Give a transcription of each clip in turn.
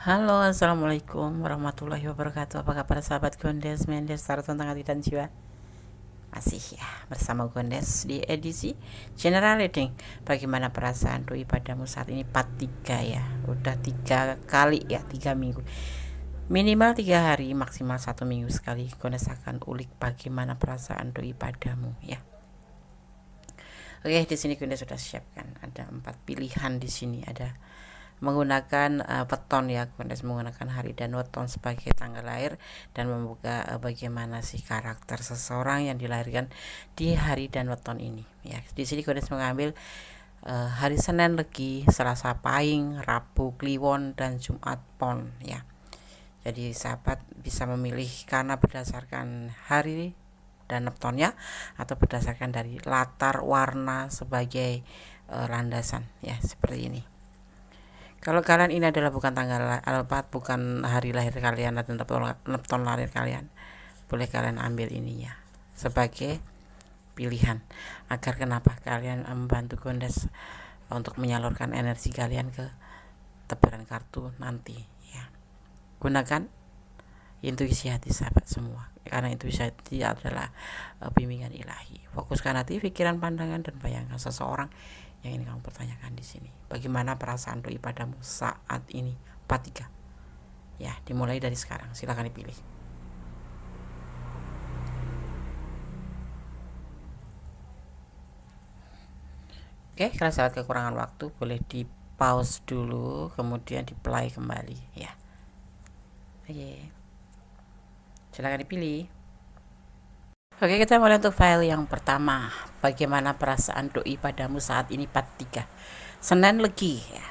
Halo, assalamualaikum warahmatullahi wabarakatuh. Apa kabar sahabat Gondes, Mendes, Tarot tentang hati dan jiwa? Masih ya bersama Gondes di edisi General Reading. Bagaimana perasaan doi padamu saat ini? Part 3 ya. Udah 3 kali ya, 3 minggu. Minimal 3 hari, maksimal 1 minggu sekali. Gondes akan ulik bagaimana perasaan doi padamu ya. Oke, di sini Gondes sudah siapkan. Ada 4 pilihan di sini. Ada menggunakan weton ya, Gondes menggunakan hari dan weton sebagai tanggal lahir dan membuka bagaimana sih karakter seseorang yang dilahirkan di hari dan weton ini ya. Di sini Gondes mengambil hari Senin Legi, Selasa Pahing, Rabu Kliwon, dan Jumat Pon ya. Jadi sahabat bisa memilih karena berdasarkan hari dan wetonnya atau berdasarkan dari latar warna sebagai landasan ya, seperti ini. Kalau kalian ini adalah bukan tanggal bukan hari lahir kalian dan nepton lahir kalian, boleh kalian ambil ininya sebagai pilihan agar kenapa kalian membantu Gondes untuk menyalurkan energi kalian ke tebaran kartu nanti ya. Gunakan intuisi hati sahabat semua, karena intuisi hati adalah bimbingan ilahi. Fokuskan hati, pikiran, pandangan, dan bayangkan seseorang yang ingin kamu pertanyakan di sini. Bagaimana perasaan doi padamu saat ini? Part 3 ya, dimulai dari sekarang. Silakan dipilih. Oke, kalau sahabat kekurangan waktu boleh di pause dulu, kemudian di play kembali ya. Oke, silakan dipilih. Oke, kita mulai untuk file yang pertama. Bagaimana perasaan doi padamu saat ini? Part 3 Senin Legi ya.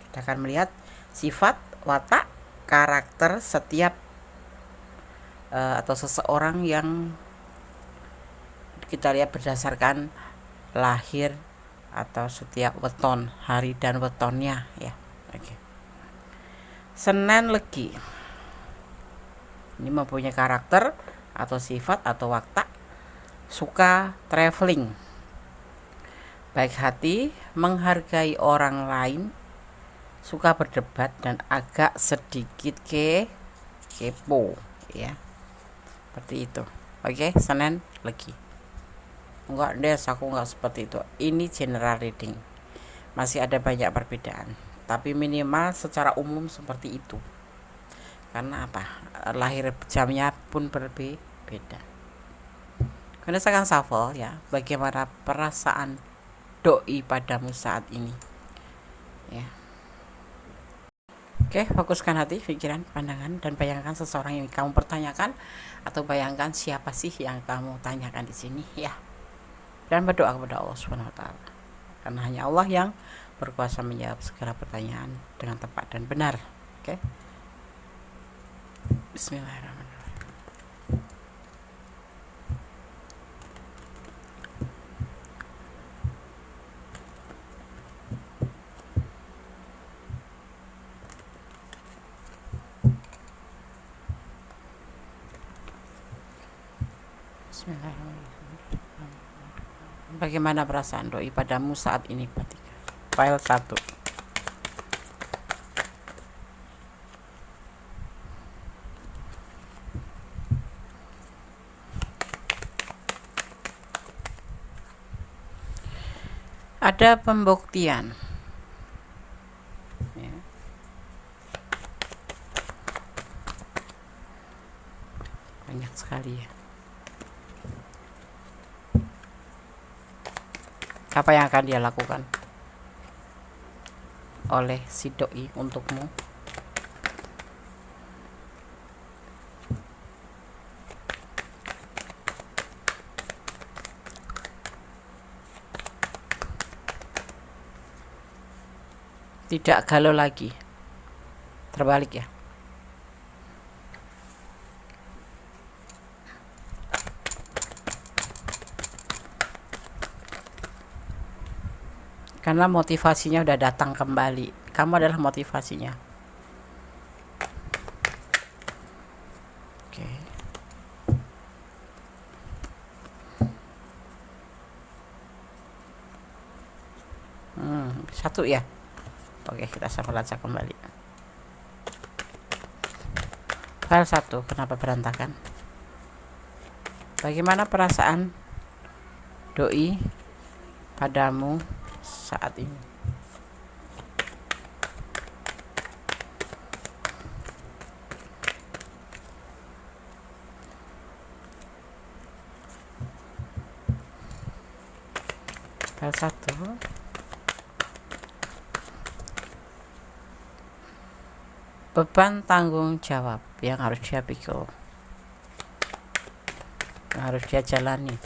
Kita akan melihat sifat, watak, karakter setiap atau seseorang yang kita lihat berdasarkan lahir atau setiap weton, hari dan wetonnya ya. Oke. Senin Legi ini mempunyai karakter atau sifat atau watak suka traveling, baik hati, menghargai orang lain, suka berdebat, dan agak sedikit kepo ya, seperti itu. Oke, Senin Legi. Enggak Des, aku enggak seperti itu. Ini general reading, masih ada banyak perbedaan, tapi minimal secara umum seperti itu. Karena apa? Lahir jamnya pun berbeda. Kemudian akan shuffle ya. Bagaimana perasaan doi padamu saat ini ya. Oke, fokuskan hati, pikiran, pandangan, dan bayangkan seseorang yang kamu pertanyakan atau bayangkan siapa sih yang kamu tanyakan di sini ya. Dan berdoa kepada Allah Subhanahu wa taala. Karena hanya Allah yang berkuasa menjawab segala pertanyaan dengan tepat dan benar. Oke. Bismillahirrahmanirrahim. Bismillahirrahmanirrahim. Bagaimana perasaan doi padamu saat ini? File 1. Ada pembuktian ya. Banyak sekali ya. Apa yang akan dia lakukan oleh si doi untukmu? Tidak galau lagi, terbalik ya. Karena motivasinya udah datang kembali. Kamu adalah motivasinya. Oke. Satu ya. Oke, kita shuffle aja kembali. File 1, kenapa berantakan? Bagaimana perasaan doi padamu saat ini? File 1, beban tanggung jawab yang harus dia pikul, yang harus dia jalani.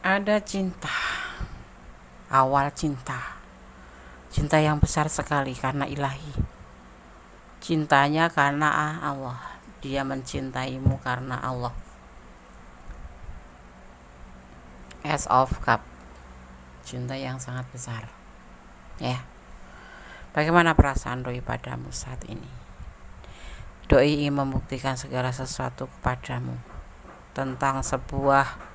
Ada cinta, awal cinta yang besar sekali karena ilahi. Cintanya karena Allah, dia mencintaimu karena Allah. Ace of Cup, cinta yang sangat besar. Ya, bagaimana perasaan doi padamu saat ini? Doi ingin membuktikan segala sesuatu kepadamu tentang sebuah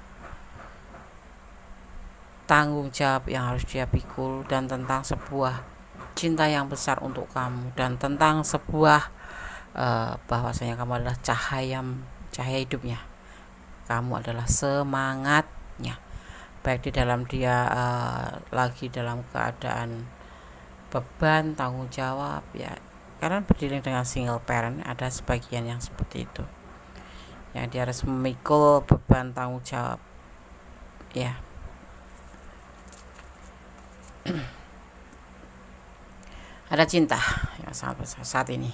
tanggung jawab yang harus dia pikul, dan tentang sebuah cinta yang besar untuk kamu, dan tentang sebuah bahwasanya kamu adalah cahaya hidupnya. Kamu adalah semangatnya, baik di dalam dia lagi dalam keadaan beban tanggung jawab, ya, karena berdiri dengan single parent ada sebagian yang seperti itu, yang dia harus memikul beban tanggung jawab, ya. Ada cinta yang sangat besar saat ini.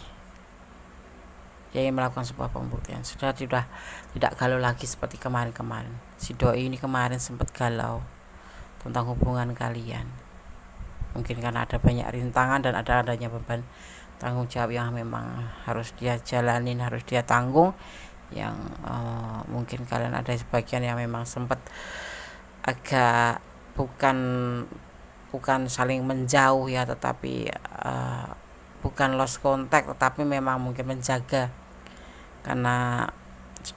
Dia ingin melakukan sebuah pembuktian. Sudah tidak galau lagi seperti kemarin-kemarin. Si doi ini kemarin sempat galau tentang hubungan kalian. Mungkin karena ada banyak rintangan dan adanya beban tanggung jawab yang memang harus dia jalanin, harus dia tanggung. Yang mungkin kalian ada sebagian yang memang sempat agak bukan saling menjauh, ya, tetapi bukan lost contact, tetapi memang mungkin menjaga karena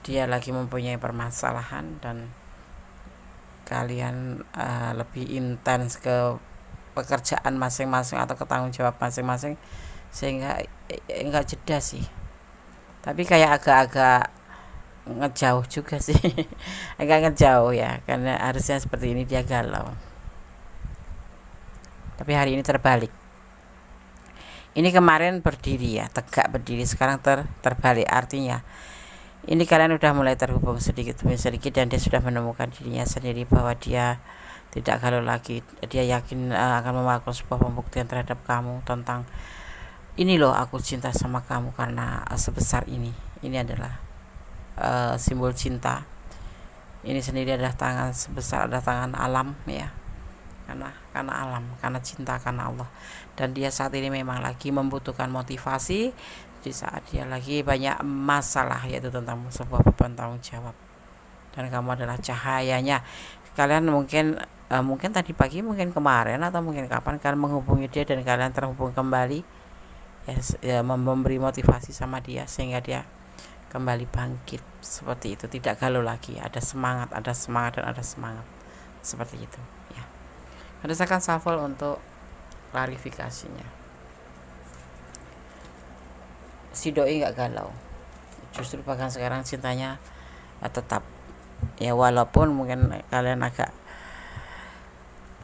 dia lagi mempunyai permasalahan dan kalian lebih intens ke pekerjaan masing-masing atau ke tanggung jawab masing-masing, sehingga enggak jeda sih, tapi kayak agak-agak ngejauh juga sih. Agak ngejauh, ya, karena harusnya seperti ini dia galau, tapi hari ini terbalik. Ini kemarin berdiri, ya, tegak berdiri, sekarang terbalik. Artinya ini kalian udah mulai terhubung sedikit demi sedikit, dan dia sudah menemukan dirinya sendiri bahwa dia tidak galau lagi. Dia yakin akan melakukan sebuah pembuktian terhadap kamu tentang ini loh, aku cinta sama kamu karena sebesar ini. Ini adalah simbol cinta. Ini sendiri adalah tangan sebesar, adalah tangan alam, ya, karena alam, karena cinta, karena Allah. Dan dia saat ini memang lagi membutuhkan motivasi di saat dia lagi banyak masalah, yaitu tentang sebuah beban tanggung jawab, dan kamu adalah cahayanya. Kalian mungkin tadi pagi, mungkin kemarin, atau mungkin kapan kalian menghubungi dia dan kalian terhubung kembali, ya, memberi motivasi sama dia sehingga dia kembali bangkit seperti itu, tidak galau lagi, ada semangat dan ada semangat seperti itu, ya. Berdasarkan shuffle untuk klarifikasinya, si doi nggak galau, justru bahkan sekarang cintanya tetap, ya, walaupun mungkin kalian agak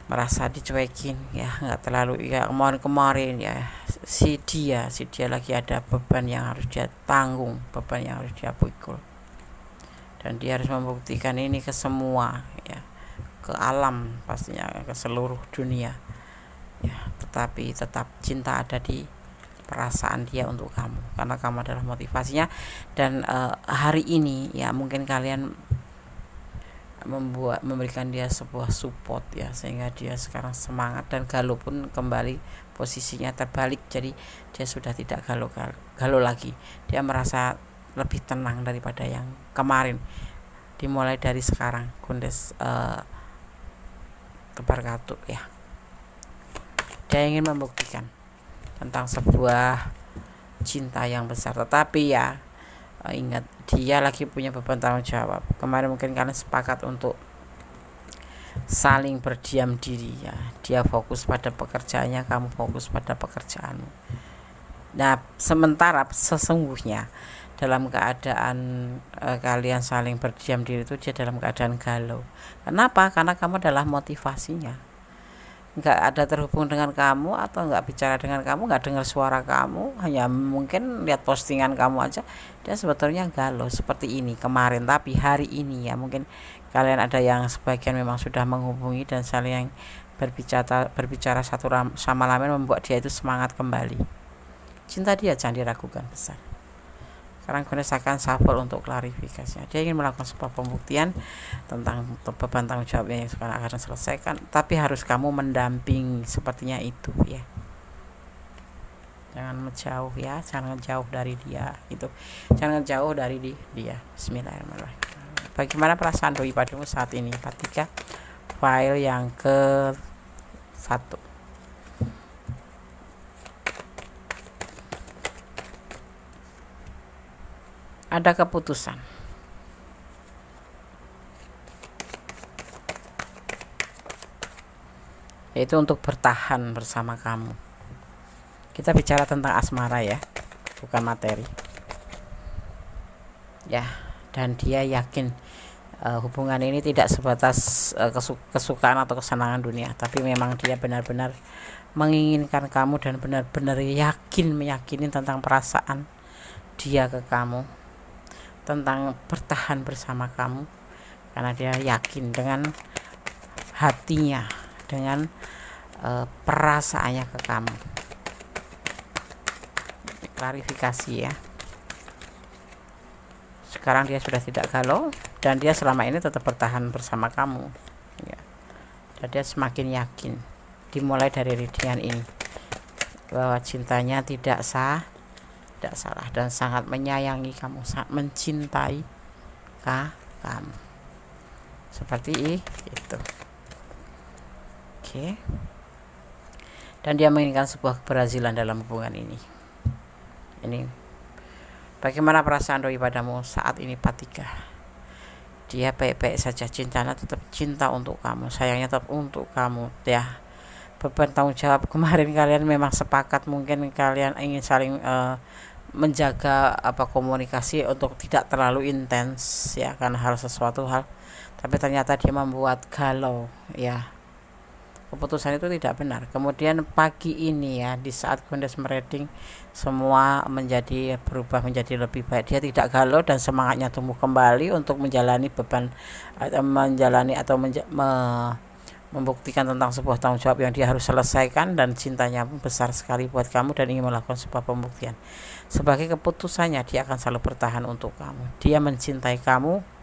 merasa dicuekin, ya, nggak terlalu, ya, kemarin, ya, si dia lagi ada beban yang harus dia tanggung, beban yang harus dia pikul, dan dia harus membuktikan ini ke semua, ya, ke alam, pastinya ke seluruh dunia, ya. Tetapi tetap cinta ada di perasaan dia untuk kamu, karena kamu adalah motivasinya. Dan hari ini, ya, mungkin kalian memberikan dia sebuah support ya, sehingga dia sekarang semangat, dan galau pun kembali posisinya terbalik, jadi dia sudah tidak galau lagi. Dia merasa lebih tenang daripada yang kemarin. Dimulai dari sekarang, Kundes tebar katup ya. Dia ingin membuktikan tentang sebuah cinta yang besar, tetapi ya ingat, dia lagi punya beban tanggung jawab. Kemarin mungkin kalian sepakat untuk saling berdiam diri ya. Dia fokus pada pekerjaannya, kamu fokus pada pekerjaanmu. Nah, sementara sesungguhnya dalam keadaan kalian saling berdiam diri itu, dia dalam keadaan galau. Kenapa? Karena kamu adalah motivasinya. Nggak ada terhubung dengan kamu, atau nggak bicara dengan kamu, nggak dengar suara kamu, hanya mungkin lihat postingan kamu aja, dia sebetulnya galau seperti ini kemarin. Tapi hari ini ya, mungkin kalian ada yang sebagian memang sudah menghubungi dan saling berbicara satu sama lain, membuat dia itu semangat kembali. Cinta dia jangan diragukan besar. Sekarang Kundes akan shuffle untuk klarifikasinya. Dia ingin melakukan sebuah pembuktian tentang beban tanggung jawabnya yang sekarang akan selesaikan, tapi harus kamu mendamping sepertinya itu ya. Jangan menjauh ya, jangan jauh dari dia itu. Jangan jauh dari dia. Bismillahirrahmanirrahim. Bagaimana perasaan doi padamu saat ini? 43 file yang ke 1. Ada keputusan. Yaitu untuk bertahan bersama kamu. Kita bicara tentang asmara ya, bukan materi. Ya, dan dia yakin hubungan ini tidak sebatas kesukaan atau kesenangan dunia, tapi memang dia benar-benar menginginkan kamu dan benar-benar meyakini tentang perasaan dia ke kamu, tentang bertahan bersama kamu, karena dia yakin dengan hatinya, dengan perasaannya ke kamu. Klarifikasi ya. Sekarang dia sudah tidak galau, dan dia selama ini tetap bertahan bersama kamu ya. Dan dia semakin yakin, dimulai dari readingan ini, bahwa cintanya tidak salah dan sangat menyayangi kamu, sangat mencintai kamu. Seperti itu. Oke. Dan dia menginginkan sebuah keberhasilan dalam hubungan ini. Ini bagaimana perasaan doi padamu saat ini, 43? Dia baik-baik saja, cintanya tetap cinta untuk kamu, sayangnya tetap untuk kamu ya. Beban tanggung jawab kemarin kalian memang sepakat, mungkin kalian ingin saling menjaga komunikasi untuk tidak terlalu intens ya, karena sesuatu hal, tapi ternyata dia membuat galau ya. Keputusan itu tidak benar. Kemudian pagi ini ya, di saat Kundes mereading, semua berubah menjadi lebih baik. Dia tidak galau dan semangatnya tumbuh kembali untuk menjalani beban, membuktikan tentang sebuah tanggung jawab yang dia harus selesaikan, dan cintanya besar sekali buat kamu dan ingin melakukan sebuah pembuktian. Sebagai keputusannya, dia akan selalu bertahan untuk kamu. Dia mencintai kamu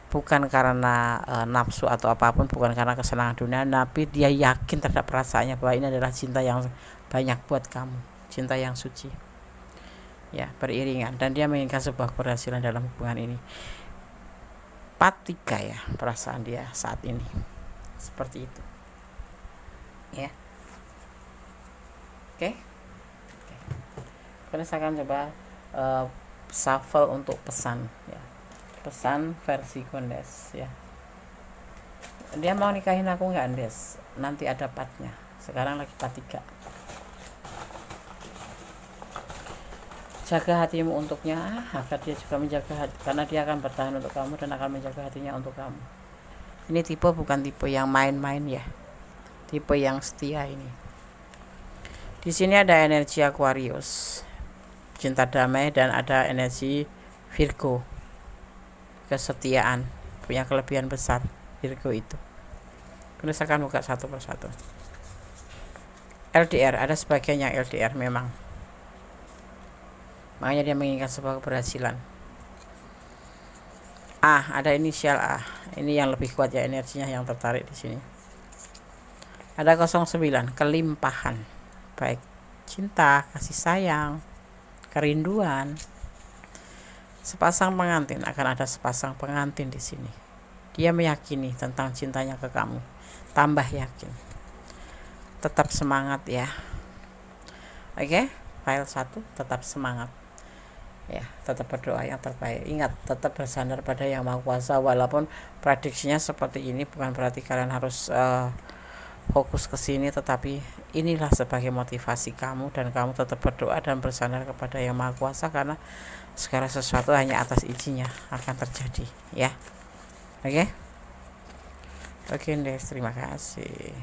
bukan karena nafsu atau apapun, bukan karena kesenangan dunia, tapi dia yakin terhadap perasaannya bahwa ini adalah cinta yang banyak buat kamu, cinta yang suci ya, beriringan, dan dia menginginkan sebuah keberhasilan dalam hubungan ini. 43 ya, perasaan dia saat ini seperti itu ya. Oke. Karena saya akan coba shuffle untuk pesan ya, pesan versi Kundes ya. Dia mau nikahin aku nggak, Andes? Nanti ada partnya. Sekarang lagi part 3. Jaga hatimu untuknya, agar dia juga menjaga hati, karena dia akan bertahan untuk kamu dan akan menjaga hatinya untuk kamu. Ini tipe bukan tipe yang main-main ya, tipe yang setia ini. Di sini ada energi Aquarius, cinta damai, dan ada energi Virgo, kesetiaan, punya kelebihan besar Virgo itu. Kita akan buka satu persatu. LDR, ada sebagian yang LDR memang, makanya dia menginginkan sebuah keberhasilan. ada inisial A. Ini yang lebih kuat ya energinya yang tertarik di sini. Ada 09, kelimpahan. Baik cinta, kasih sayang, kerinduan. Sepasang pengantin, akan ada sepasang pengantin di sini. Dia meyakini tentang cintanya ke kamu. Tambah yakin. Tetap semangat ya. Oke, file 1 tetap semangat. Ya, tetap berdoa yang terbaik. Ingat, tetap bersandar pada Yang Maha Kuasa. Walaupun prediksinya seperti ini, bukan berarti kalian harus fokus ke sini, tetapi inilah sebagai motivasi kamu, dan kamu tetap berdoa dan bersandar kepada Yang Maha Kuasa, karena segala sesuatu hanya atas izinnya akan terjadi ya. Oke Des, terima kasih.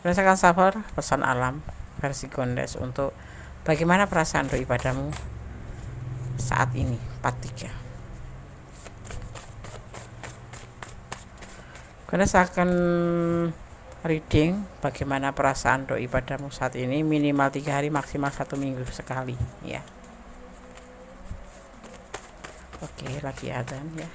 Berdasarkan sabar pesan alam versi Gondes untuk bagaimana perasaan doi padamu saat ini, part 3. Gondes akan reading bagaimana perasaan doi padamu saat ini, minimal 3 hari, maksimal 1 minggu sekali ya. Oke, lagi adzan ya.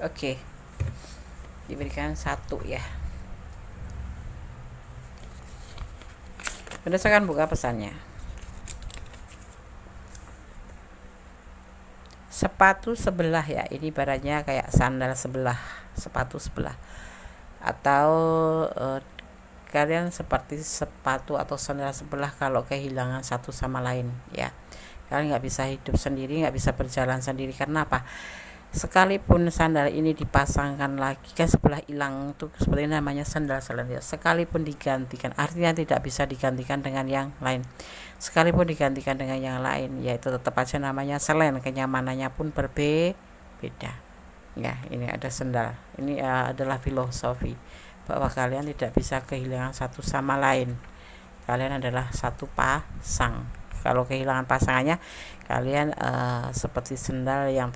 Oke. Diberikan 1 ya. Berdasarkan buka pesannya. Sepatu sebelah ya, ini ibaratnya kayak sandal sebelah, sepatu sebelah. Atau kalian seperti sepatu atau sandal sebelah kalau kehilangan satu sama lain ya. Kalian nggak bisa hidup sendiri, nggak bisa berjalan sendiri. Karena apa? Sekalipun sandal ini dipasangkan lagi, kan sebelah hilang, itu seperti namanya sandal selandia. Sekalipun digantikan, artinya tidak bisa digantikan dengan yang lain. Sekalipun digantikan dengan yang lain, yaitu tetap aja namanya selen, kenyamanannya pun berbeda ya. Ini ada sandal, ini adalah filosofi bahwa kalian tidak bisa kehilangan satu sama lain. Kalian adalah satu pasang. Kalau kehilangan pasangannya, kalian seperti sandal yang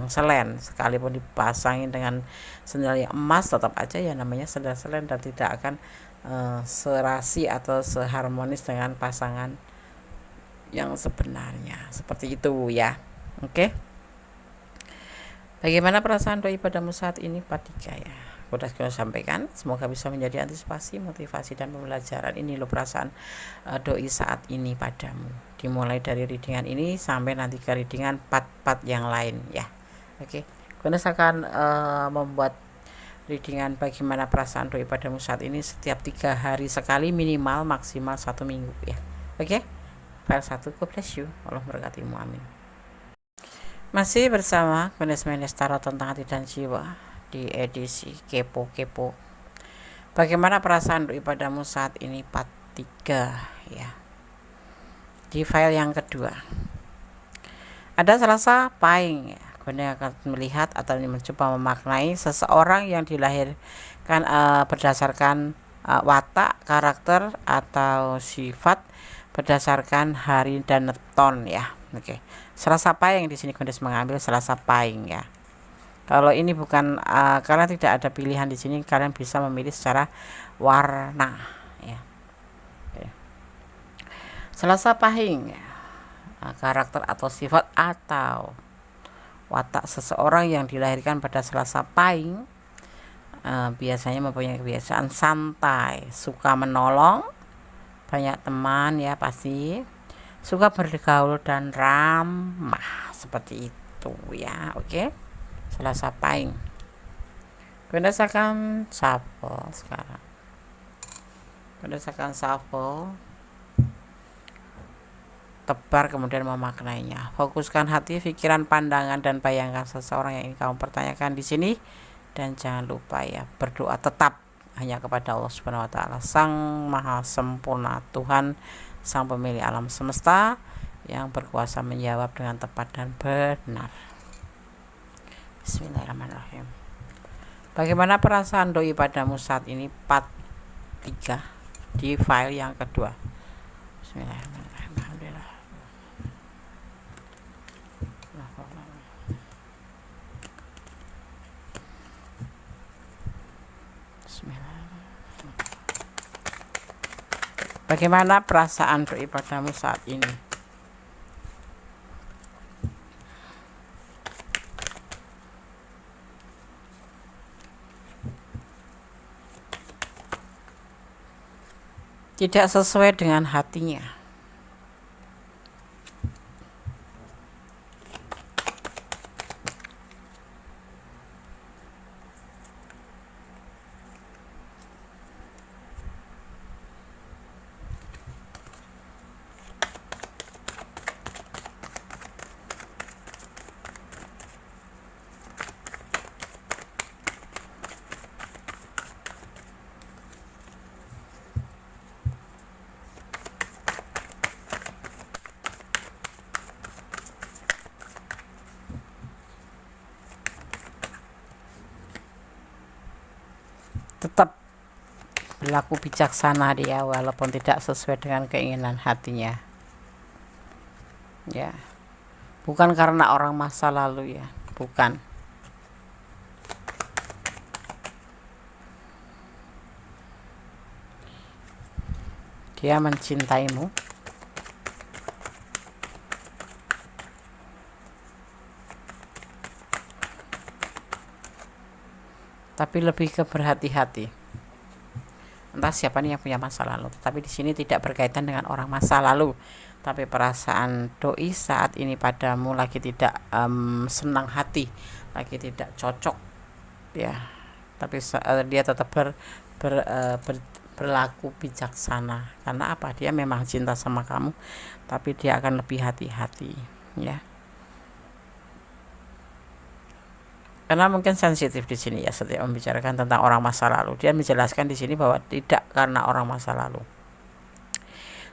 selen, sekalipun dipasangin dengan sandal yang emas, tetap aja ya namanya sandal selen, dan tidak akan serasi atau seharmonis dengan pasangan yang sebenarnya. Seperti itu ya. Oke. Bagaimana perasaan doi padamu saat ini, part 3 ya. Sudah sampaikan, semoga bisa menjadi antisipasi, motivasi, dan pembelajaran. Ini loh perasaan doi saat ini padamu, dimulai dari readingan ini sampai nanti ke readingan part-part yang lain ya. Oke, Gondes akan membuat readingan bagaimana perasaan doi padamu saat ini setiap 3 hari sekali, minimal maksimal 1 minggu ya. Oke, file 1, God bless you, Allah berkatimu, amin. Masih bersama Gondes Mendes Tarot tentang hati dan jiwa di edisi kepo. Bagaimana perasaan doi padamu saat ini, part 3 ya. Di file yang kedua ada Selasa Pahing ya. Gondes akan melihat atau mencoba memaknai seseorang yang dilahirkan berdasarkan watak, karakter, atau sifat berdasarkan hari dan ton ya. Oke. Selasa Pahing di sini Gondes mengambil Selasa Pahing ya. Kalau ini bukan karena tidak ada pilihan di sini, kalian bisa memilih secara warna ya. Oke. Selasa Pahing ya. Karakter atau sifat atau watak seseorang yang dilahirkan pada Selasa Pahing biasanya mempunyai kebiasaan santai, suka menolong, banyak teman ya pasti, suka bergaul dan ramah, seperti itu ya. Oke. Selasa Pahing. Gondes akan shuffle sekarang. Gondes akan shuffle, tebar, kemudian memaknainya. Fokuskan hati, pikiran, pandangan, dan bayangkan seseorang yang ingin kamu pertanyakan di sini. Dan jangan lupa ya, berdoa tetap hanya kepada Allah Subhanahu wa taala, Sang Maha Sempurna, Tuhan, Sang Pemilik alam semesta, yang berkuasa menjawab dengan tepat dan benar. Bismillahirrahmanirrahim. Bagaimana perasaan doi padamu saat ini, part 3 di file yang kedua. Bismillahirrahmanirrahim. Bagaimana perasaan doi padamu saat ini? Tidak sesuai dengan hatinya. Tetap berlaku bijaksana dia walaupun tidak sesuai dengan keinginan hatinya, ya. Bukan karena orang masa lalu, ya, bukan. Dia mencintaimu, tapi lebih ke berhati-hati. Entah siapa nih yang punya masa lalu, tapi di sini tidak berkaitan dengan orang masa lalu, tapi perasaan doi saat ini padamu lagi tidak senang hati, lagi tidak cocok, ya. Tapi dia tetap berlaku bijaksana. Karena apa? Dia memang cinta sama kamu, tapi dia akan lebih hati-hati, ya. Karena mungkin sensitif di sini, ya, setiap membicarakan tentang orang masa lalu. Dia menjelaskan di sini bahwa tidak karena orang masa lalu.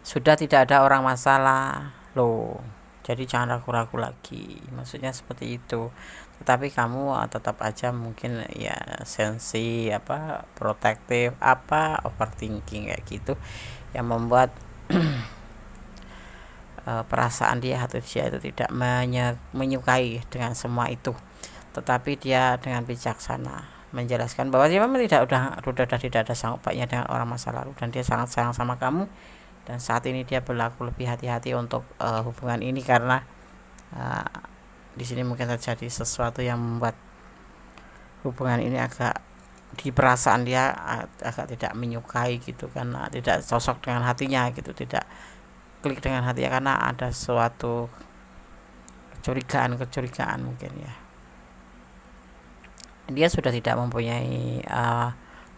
Sudah tidak ada orang masalah loh. Jadi jangan ragu-ragu lagi. Maksudnya seperti itu. Tetapi kamu tetap aja mungkin ya sensi protektif overthinking kayak gitu yang membuat perasaan dia atau dia itu tidak menyukai dengan semua itu. Tetapi dia dengan bijaksana menjelaskan bahwa dia memang sudah tidak ada sanggup pautnya dengan orang masa lalu, dan dia sangat sayang sama kamu, dan saat ini dia berlaku lebih hati-hati untuk hubungan ini karena di sini mungkin terjadi sesuatu yang membuat hubungan ini agak di perasaan dia agak tidak menyukai gitu, karena tidak cocok dengan hatinya gitu, tidak klik dengan hatinya karena ada suatu kecurigaan mungkin, ya. Dia sudah tidak mempunyai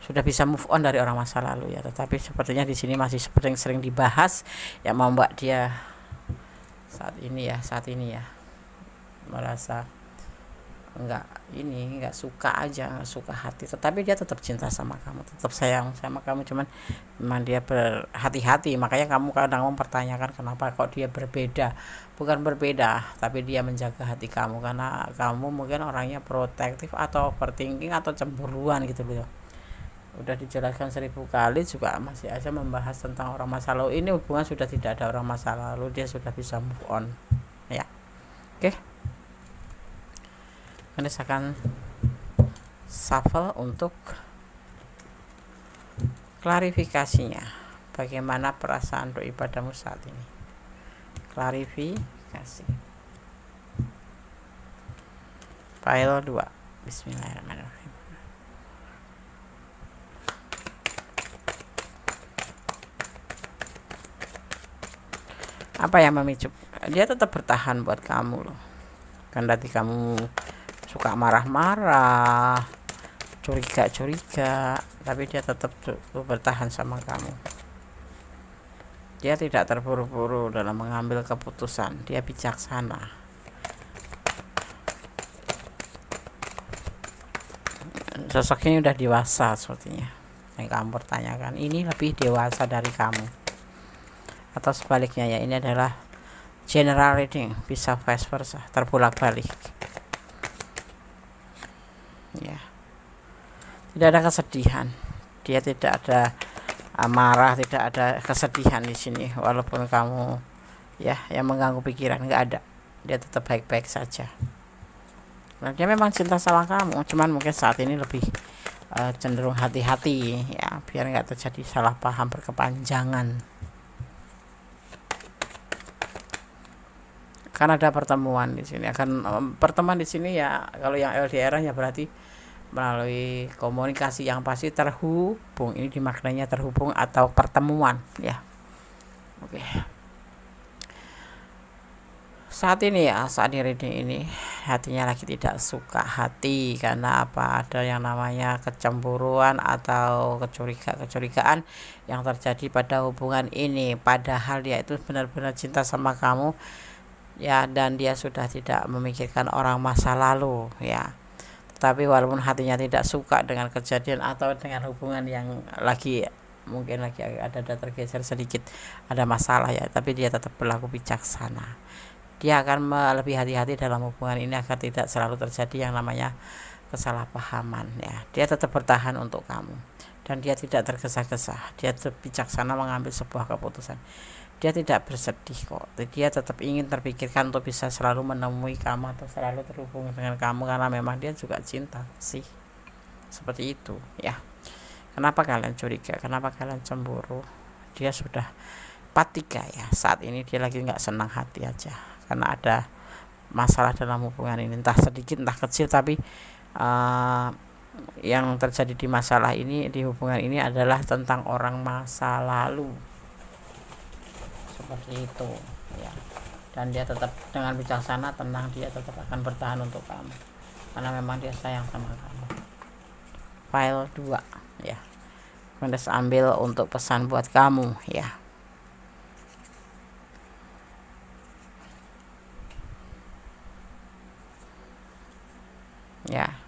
sudah bisa move on dari orang masa lalu, ya, tetapi sepertinya di sini masih sering dibahas yang membuat dia saat ini ya merasa nggak suka hati. Tetapi dia tetap cinta sama kamu, tetap sayang sama kamu, cuman memang dia berhati-hati. Makanya kamu kadang mempertanyakan kenapa kok dia berbeda. Bukan berbeda, tapi dia menjaga hati kamu karena kamu mungkin orangnya protektif atau overthinking atau cemburuan gitu loh. Udah dijelaskan 1000 kali juga masih aja membahas tentang orang masa lalu. Ini hubungan sudah tidak ada orang masa lalu, dia sudah bisa move on, ya. Oke. Ini akan shuffle untuk klarifikasinya. Bagaimana perasaan doi padamu saat ini? Klarifikasi. File 2. Bismillahirrahmanirrahim. Apa yang memicu? Dia tetap bertahan buat kamu loh. Kan tadi kamu suka marah-marah, curiga, tapi dia tetap bertahan sama kamu. Dia tidak terburu-buru dalam mengambil keputusan, dia bijaksana. Sosok ini udah dewasa sepertinya. Yang kamu pertanyakan ini lebih dewasa dari kamu, atau sebaliknya, ya. Ini adalah general reading, bisa vice versa, terbolak-balik, ya. Tidak ada kesedihan, dia tidak ada marah, tidak ada kesedihan di sini. Walaupun kamu yang mengganggu pikiran, nggak ada. Dia tetap baik-baik saja. Nah, dia memang cinta sama kamu, cuman mungkin saat ini lebih cenderung hati-hati, ya, biar nggak terjadi salah paham berkepanjangan. akan ada pertemuan di sini, akan pertemuan di sini ya. Kalau yang LDR ya berarti melalui komunikasi yang pasti terhubung. Ini dimaknanya terhubung atau pertemuan ya. Oke. Saat ini ya, saat di reading ini hatinya lagi tidak suka hati. Karena apa? Ada yang namanya kecemburuan atau kecurigaan yang terjadi pada hubungan ini, padahal dia itu benar-benar cinta sama kamu ya, dan dia sudah tidak memikirkan orang masa lalu ya. Tapi walaupun hatinya tidak suka dengan kejadian atau dengan hubungan yang mungkin lagi ada tergeser sedikit, ada masalah ya, tapi dia tetap berlaku bijaksana. Dia akan lebih hati-hati dalam hubungan ini agar tidak selalu terjadi yang namanya kesalahpahaman ya. Dia tetap bertahan untuk kamu dan dia tidak tergesa-gesa. Dia tetap bijaksana mengambil sebuah keputusan. Dia tidak bersedih kok. Dia tetap ingin terpikirkan untuk bisa selalu menemui kamu atau selalu terhubung dengan kamu, karena memang dia juga cinta sih. Seperti itu ya. Kenapa kalian curiga? Kenapa kalian cemburu? Dia sudah 4-3 ya. Saat ini dia lagi nggak senang hati aja, karena ada masalah dalam hubungan ini, entah sedikit entah kecil, tapi yang terjadi di masalah ini, di hubungan ini adalah tentang orang masa lalu. Seperti itu ya. Dan dia tetap dengan bijaksana, tenang, dia tetap akan bertahan untuk kamu karena memang dia sayang sama kamu. File 2 ya. Kondes ambil untuk pesan buat kamu ya. Ya.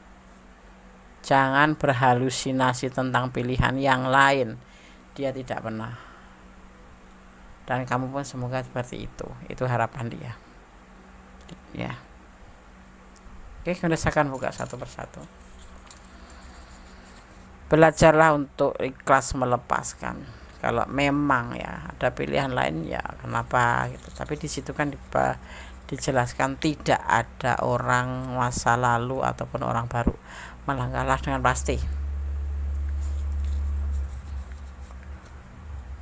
Jangan berhalusinasi tentang pilihan yang lain. Dia tidak pernah. Dan kamu pun semoga seperti itu. Itu harapan dia. Ya. Oke, kita akan buka satu persatu. Belajarlah untuk ikhlas melepaskan. Kalau memang ya ada pilihan lain ya kenapa gitu. Tapi di situ kan dijelaskan tidak ada orang masa lalu ataupun orang baru. Melangkahlah dengan pasti.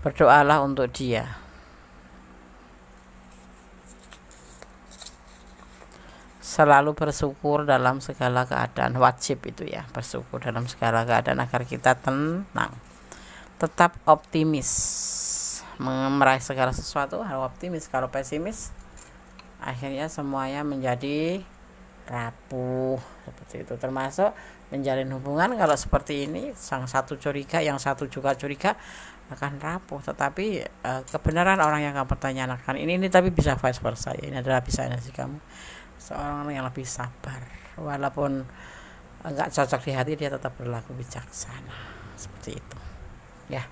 Berdoalah untuk dia. Selalu bersyukur dalam segala keadaan, wajib itu ya, bersyukur dalam segala keadaan agar kita tenang. Tetap optimis, meraih segala sesuatu harus optimis. Kalau pesimis, akhirnya semuanya menjadi rapuh. Seperti itu, termasuk menjalin hubungan. Kalau seperti ini, sang satu curiga, yang satu juga curiga, akan rapuh. Tetapi kebenaran orang yang akan pertanyakan ini tapi bisa vice versa. Ini adalah bisa energi kamu, seorang yang lebih sabar, walaupun enggak cocok di hati, dia tetap berlaku bijaksana. Seperti itu ya.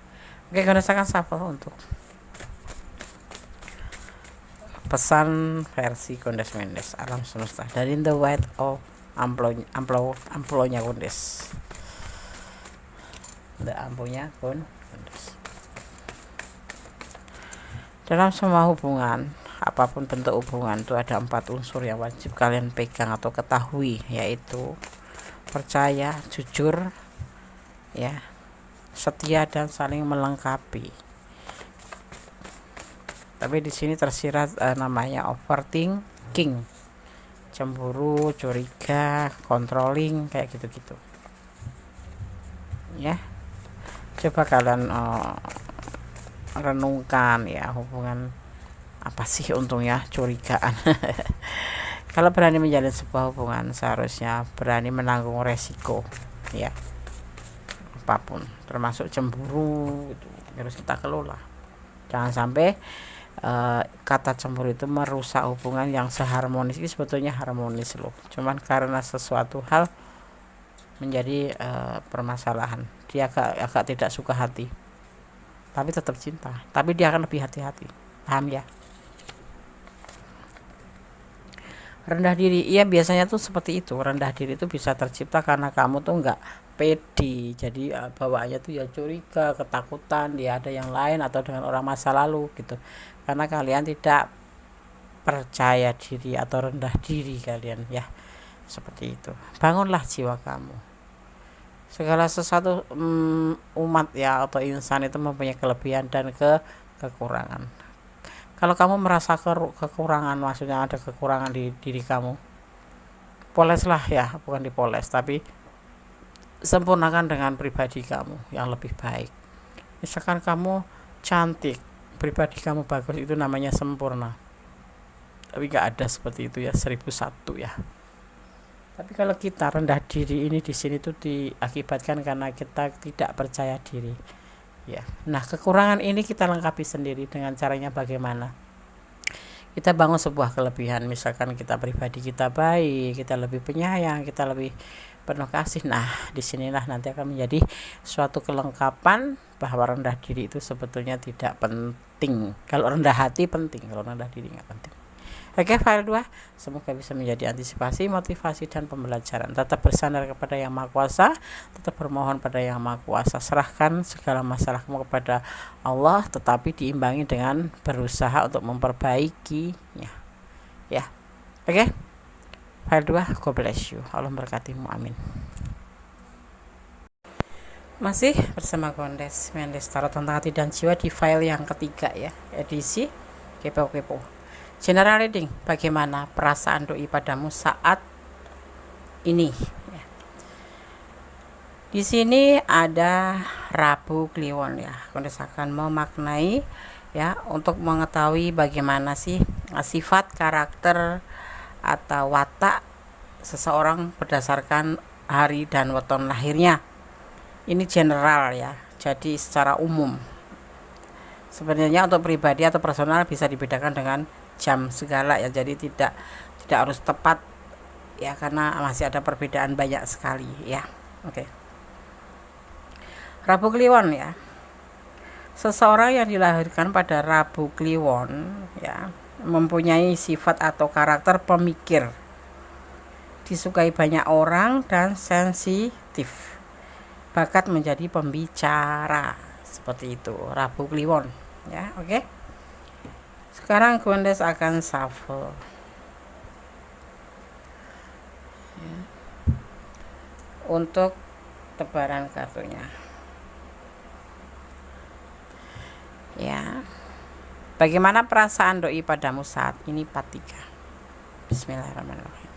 Oke, gunakan shuffle untuk pesan versi Kondes Mendes alam semesta dari The White of amplonya Kondes. The ampunya Kondes. Dalam semua hubungan, apapun bentuk hubungan, itu ada 4 unsur yang wajib kalian pegang atau ketahui, yaitu percaya, jujur, ya, setia, dan saling melengkapi. Tapi di sini tersirat namanya overthinking, cemburu, curiga, controlling, kayak gitu-gitu. Ya, coba kalian renungkan ya, hubungan apa sih untungnya curigaan. Kalau berani menjalin sebuah hubungan, seharusnya berani menanggung resiko ya, apapun termasuk cemburu itu harus kita kelola. Jangan sampai kata cemburu itu merusak hubungan yang seharmonis. Ini sebetulnya harmonis loh, cuman karena sesuatu hal menjadi permasalahan, dia agak tidak suka hati, tapi tetap cinta, tapi dia akan lebih hati-hati. Paham ya? Rendah diri, iya biasanya tuh seperti itu. Rendah diri itu bisa tercipta karena kamu tuh nggak pede, jadi bawaannya tuh ya curiga, ketakutan dia ada yang lain atau dengan orang masa lalu gitu, karena kalian tidak percaya diri atau rendah diri kalian ya. Seperti itu. Bangunlah jiwa kamu. Segala sesuatu umat ya atau insan itu mempunyai kelebihan dan kekurangan. Kalau kamu merasa kekurangan, maksudnya ada kekurangan di diri kamu, poleslah ya, bukan dipoles tapi sempurnakan dengan pribadi kamu yang lebih baik. Misalkan kamu cantik, pribadi kamu bagus, itu namanya sempurna. Tapi nggak ada seperti itu ya, 1001 ya. Tapi kalau kita rendah diri ini di sini tuh diakibatkan karena kita tidak percaya diri. Ya. Nah, kekurangan ini kita lengkapi sendiri dengan caranya bagaimana? Kita bangun sebuah kelebihan, misalkan kita pribadi kita baik, kita lebih penyayang, kita lebih penuh kasih. Nah, disinilah nanti akan menjadi suatu kelengkapan bahwa rendah diri itu sebetulnya tidak penting. Kalau rendah hati penting, kalau rendah diri nggak penting. Oke, file 2 semoga bisa menjadi antisipasi, motivasi, dan pembelajaran. Tetap bersandar kepada Yang Maha Kuasa, tetap bermohon pada Yang Maha Kuasa. Serahkan segala masalahmu kepada Allah, tetapi diimbangi dengan berusaha untuk memperbaikinya. Ya, oke. File 2, God bless you. Allah memberkatimu, amin. Masih bersama Gondes Mendes Tarot tentang hati dan jiwa di file yang ketiga ya, edisi kepo-kepo. General reading, bagaimana perasaan doi padamu saat ini? Ya. Di sini ada Rabu Kliwon ya. Gondes akan memaknai ya untuk mengetahui bagaimana sih sifat, karakter atau watak seseorang berdasarkan hari dan weton lahirnya. Ini general ya, jadi secara umum. Sebenarnya untuk pribadi atau personal bisa dibedakan dengan jam segala ya, jadi tidak harus tepat ya, karena masih ada perbedaan banyak sekali ya. Oke. Rabu Kliwon ya. Seseorang yang dilahirkan pada Rabu Kliwon ya mempunyai sifat atau karakter pemikir, disukai banyak orang dan sensitif, bakat menjadi pembicara, seperti itu Rabu Kliwon ya. Oke. Sekarang Gondes akan shuffle ya, untuk tebaran kartunya ya. Bagaimana perasaan doi padamu saat ini? 43. Bismillahirrahmanirrahim.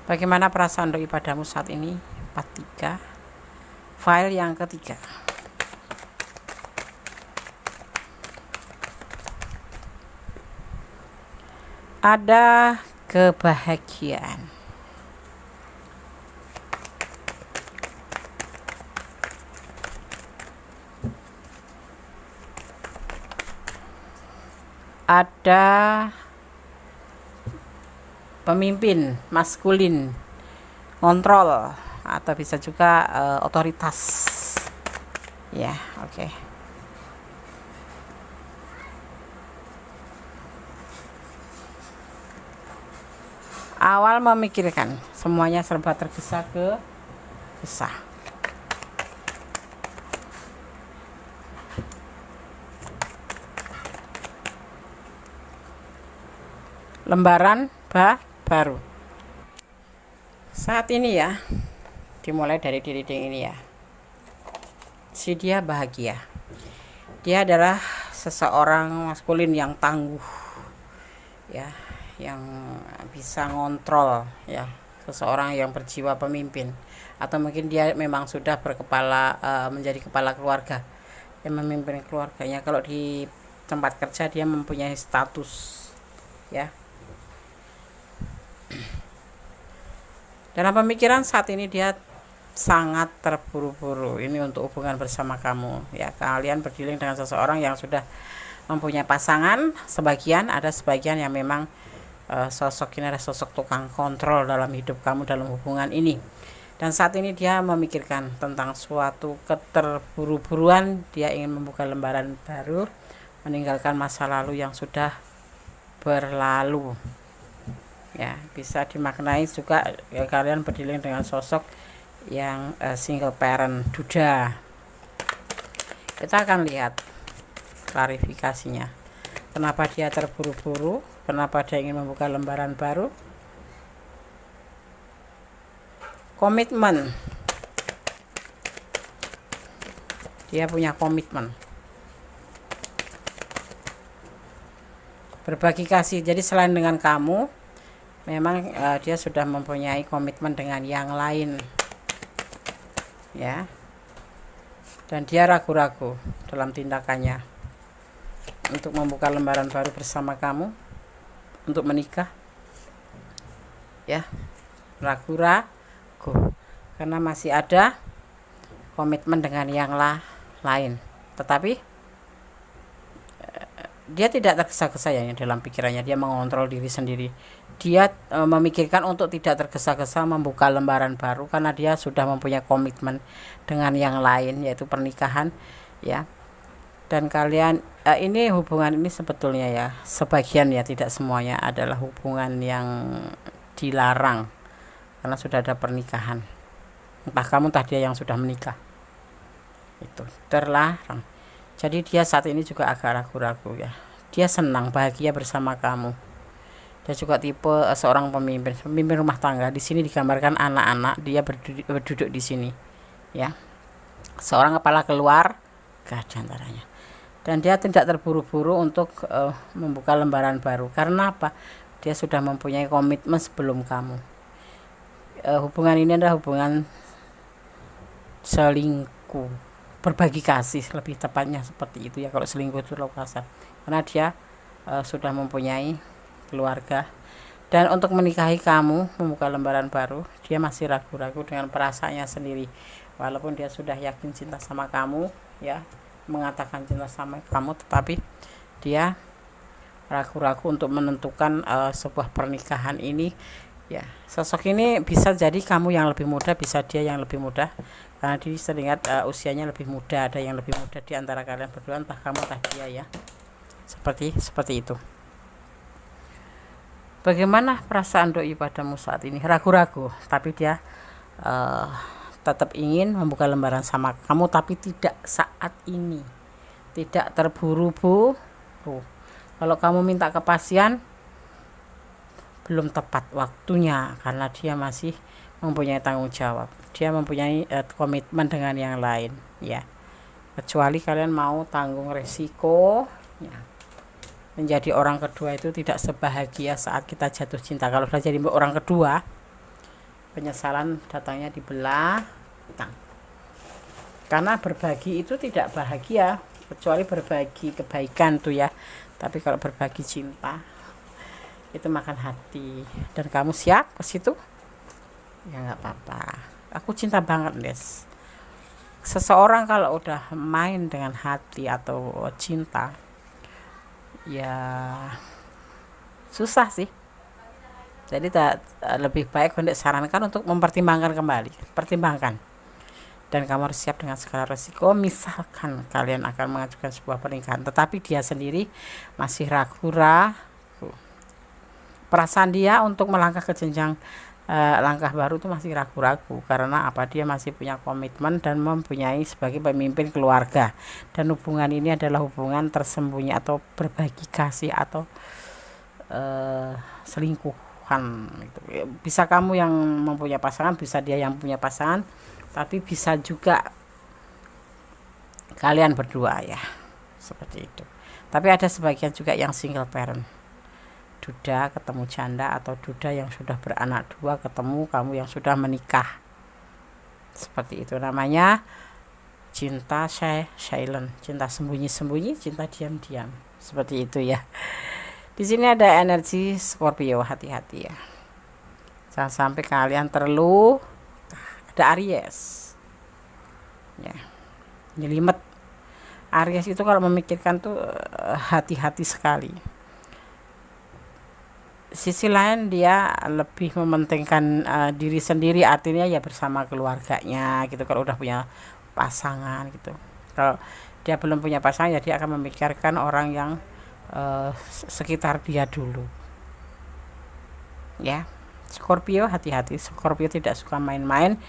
Bagaimana perasaan doi padamu saat ini? 43. File yang ketiga. Ada kebahagiaan. Ada pemimpin maskulin, kontrol, atau bisa juga otoritas ya. Oke. Awal memikirkan, semuanya serba tergesa-gesa. Lembaran baru saat ini ya, dimulai dari reading ini ya. Si dia bahagia, dia adalah seseorang maskulin yang tangguh ya, yang bisa ngontrol ya, seseorang yang berjiwa pemimpin, atau mungkin dia memang sudah berkepala menjadi kepala keluarga yang memimpin keluarganya. Kalau di tempat kerja dia mempunyai status ya. Dalam pemikiran saat ini dia sangat terburu-buru. Ini untuk hubungan bersama kamu ya. Kalian berdealing dengan seseorang yang sudah mempunyai pasangan. Sebagian, ada sebagian yang memang sosok ini adalah sosok tukang kontrol dalam hidup kamu, dalam hubungan ini. Dan saat ini dia memikirkan tentang suatu keterburu-buruan. Dia ingin membuka lembaran baru, meninggalkan masa lalu yang sudah berlalu ya. Bisa dimaknai juga ya, kalian berdealing dengan sosok yang single parent, duda. Kita akan lihat klarifikasinya kenapa dia terburu-buru Kenapa dia ingin membuka lembaran baru? Komitmen. Dia punya komitmen. Berbagi kasih. Jadi selain dengan kamu, memang dia sudah mempunyai komitmen dengan yang lain. Ya. Dan dia ragu-ragu dalam tindakannya untuk membuka lembaran baru bersama kamu, untuk menikah. Ya. Ragu-ragu karena masih ada komitmen dengan yang lain. Tetapi dia tidak tergesa-gesa ya dalam pikirannya. Dia mengontrol diri sendiri. Dia memikirkan untuk tidak tergesa-gesa membuka lembaran baru karena dia sudah mempunyai komitmen dengan yang lain, yaitu pernikahan, ya. Dan kalian ini hubungan ini sebetulnya ya, sebagian ya, tidak semuanya, adalah hubungan yang dilarang karena sudah ada pernikahan. Entah kamu entah dia yang sudah menikah. Itu terlarang. Jadi dia saat ini juga agak ragu-ragu ya. Dia senang bahagia bersama kamu. Dia juga tipe seorang pemimpin rumah tangga. Di sini digambarkan anak-anak, dia berduduk di sini, ya. Seorang kepala keluarga diantaranya. Dan dia tidak terburu-buru untuk membuka lembaran baru. Karena apa? Dia sudah mempunyai komitmen sebelum kamu. Hubungan ini adalah hubungan selingkuh. Berbagi kasih lebih tepatnya seperti itu ya, kalau selingkuh itu terlalu kasar, karena dia sudah mempunyai keluarga. Dan untuk menikahi kamu, membuka lembaran baru, dia masih ragu-ragu dengan perasaannya sendiri, walaupun dia sudah yakin cinta sama kamu, ya, mengatakan cinta sama kamu, tetapi dia ragu-ragu untuk menentukan sebuah pernikahan ini. Ya, sosok ini bisa jadi kamu yang lebih muda, bisa dia yang lebih muda, karena dia terlihat usianya lebih muda. Ada yang lebih muda di antara kalian berdua, entah kamu entah dia ya. Seperti itu. Bagaimana perasaan doi padamu saat ini? Ragu-ragu, tapi dia tetap ingin membuka lembaran sama kamu, tapi tidak saat ini, tidak terburu-buru. Kalau kamu minta kepastian, belum tepat waktunya, karena dia masih mempunyai tanggung jawab. Dia mempunyai komitmen dengan yang lain, ya. Kecuali kalian mau tanggung resiko, ya. Menjadi orang kedua itu tidak sebahagia saat kita jatuh cinta. Kalau sudah jadi orang kedua, penyesalan datangnya di belakang. Karena berbagi itu tidak bahagia, kecuali berbagi kebaikan tuh ya. Tapi kalau berbagi cinta, itu makan hati. Dan kamu siap ke situ? Ya nggak apa-apa. Aku cinta banget, Des. Seseorang kalau udah main dengan hati atau cinta, ya susah sih. Jadi lebih baik untuk sarankan untuk mempertimbangkan kembali. Pertimbangkan. Dan kamu harus siap dengan segala resiko. Misalkan kalian akan mengajukan sebuah pernikahan, tetapi dia sendiri masih ragu-ragu. Perasaan dia untuk melangkah ke jenjang langkah baru itu masih ragu-ragu. Karena apa? Dia masih punya komitmen dan mempunyai sebagai pemimpin keluarga. Dan hubungan ini adalah hubungan tersembunyi atau berbagi kasih atau selingkuhan. Bisa kamu yang mempunyai pasangan, bisa dia yang punya pasangan, tapi bisa juga kalian berdua ya, seperti itu. Tapi ada sebagian juga yang single parent, duda ketemu janda, atau duda yang sudah beranak dua ketemu kamu yang sudah menikah. Seperti itu namanya cinta silent, cinta sembunyi-sembunyi, cinta diam-diam. Seperti itu ya. Di sini ada energi Scorpio, hati-hati ya. Jangan sampai kalian terlalu. Ada Aries. Ya. Nyelimet. Aries itu kalau memikirkan tuh hati-hati sekali. Sisi lain dia lebih mementingkan diri sendiri, artinya ya bersama keluarganya gitu. Kalau udah punya pasangan gitu, kalau dia belum punya pasangan ya dia akan memikirkan orang yang sekitar dia dulu ya. Scorpio hati-hati. Scorpio tidak suka main-main,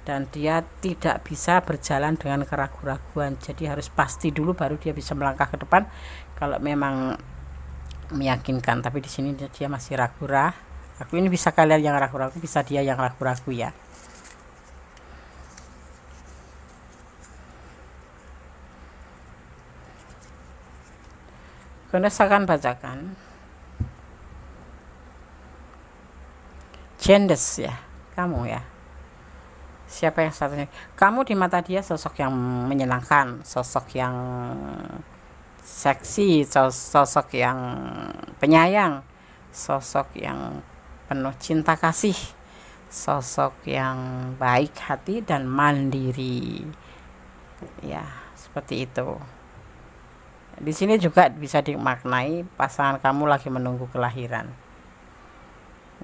dan dia tidak bisa berjalan dengan keraguan-raguan. Jadi harus pasti dulu baru dia bisa melangkah ke depan. Kalau memang meyakinkan, tapi di sini dia masih ragu-ragu. Aku ini bisa kalian yang ragu-ragu, bisa dia yang ragu-ragu ya. Gondes akan bacakan Cendes ya, kamu ya. Siapa yang satunya? Kamu di mata dia sosok yang menyenangkan, sosok yang seksi, sosok yang penyayang, sosok yang penuh cinta kasih, sosok yang baik hati dan mandiri. Ya, seperti itu. Di sini juga bisa dimaknai pasangan kamu lagi menunggu kelahiran.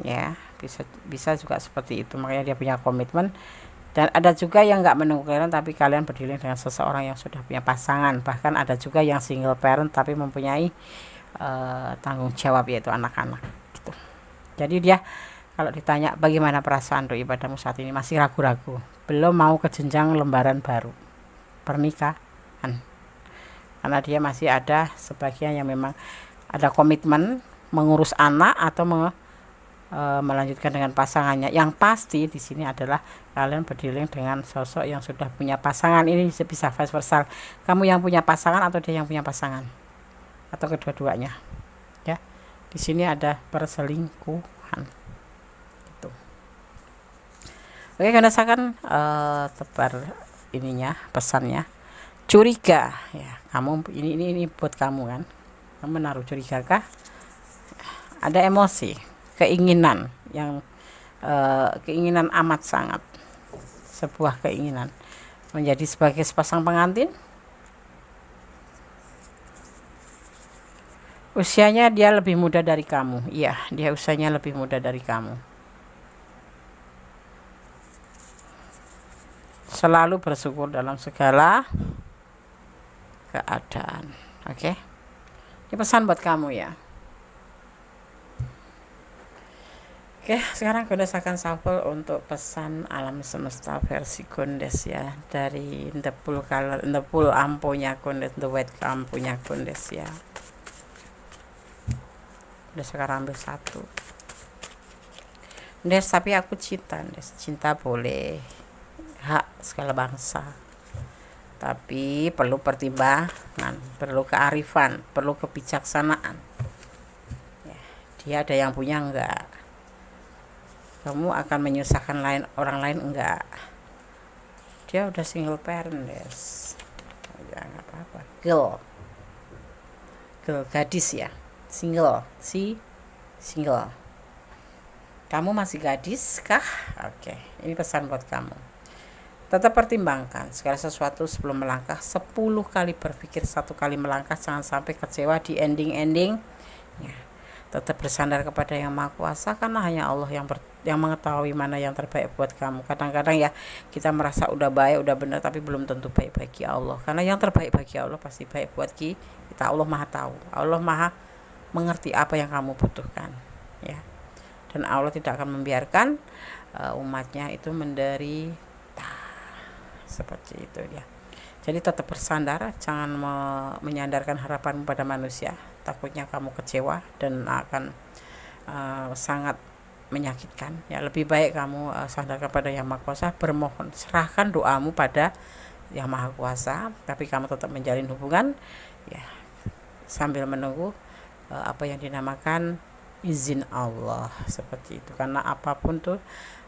Ya, bisa juga seperti itu. Makanya dia punya komitmen. Dan ada juga yang nggak menunggu kalian, tapi kalian berdiri dengan seseorang yang sudah punya pasangan. Bahkan ada juga yang single parent tapi mempunyai tanggung jawab, yaitu anak-anak gitu. Jadi dia kalau ditanya bagaimana perasaan doi padamu saat ini, masih ragu-ragu, belum mau ke jenjang lembaran baru pernikahan, karena dia masih ada sebagian yang memang ada komitmen mengurus anak atau melanjutkan dengan pasangannya. Yang pasti di sini adalah kalian berdiri dengan sosok yang sudah punya pasangan. Ini bisa vice versa, kamu yang punya pasangan atau dia yang punya pasangan, atau kedua-duanya ya. Di sini ada perselingkuhan gitu. Oke, karena saya kan tebar ininya, pesannya curiga ya. Kamu ini buat kamu kan, kamu menaruh curiga kah? Ada emosi, keinginan yang keinginan amat sangat, sebuah keinginan menjadi sebagai sepasang pengantin. Usianya dia lebih muda dari kamu. Iya, dia usianya lebih muda dari kamu. Selalu bersyukur dalam segala keadaan. Oke, ini pesan buat kamu ya. Oke, sekarang Gondes akan shuffle untuk pesan alam semesta versi Gondes ya, dari the pool ampunya Gondes, the white ampunya Gondes ya. Gondes sekarang ambil satu. Gondes, tapi aku cinta, Gondes. Cinta boleh, hak segala bangsa, tapi perlu pertimbangan, perlu kearifan, perlu kebijaksanaan ya. Dia ada yang punya enggak? Kamu akan menyusahkan orang lain enggak? Dia udah single parent, Des. Ya enggak apa-apa. Girl, gadis ya. Single, single. Kamu masih gadis kah? Oke, ini pesan buat kamu. Tetap pertimbangkan segala sesuatu sebelum melangkah. 10 kali berpikir, 1 kali melangkah. Jangan sampai kecewa di ending ya. Tetap bersandar kepada Yang Maha Kuasa, karena hanya Allah yang mengetahui mana yang terbaik buat kamu. Kadang-kadang ya kita merasa udah baik, udah benar, tapi belum tentu baik bagi Allah, karena yang terbaik bagi Allah pasti baik buat kita. Allah Maha tahu, Allah Maha mengerti apa yang kamu butuhkan ya. Dan Allah tidak akan membiarkan umatnya itu menderita seperti itu ya. Jadi tetap bersandar, jangan menyandarkan harapan pada manusia. Takutnya kamu kecewa dan akan sangat menyakitkan ya. Lebih baik kamu sandarkan pada Yang Maha Kuasa, bermohon, serahkan doamu pada Yang Maha Kuasa, tapi kamu tetap menjalin hubungan ya, sambil menunggu apa yang dinamakan izin Allah seperti itu. Karena apapun tuh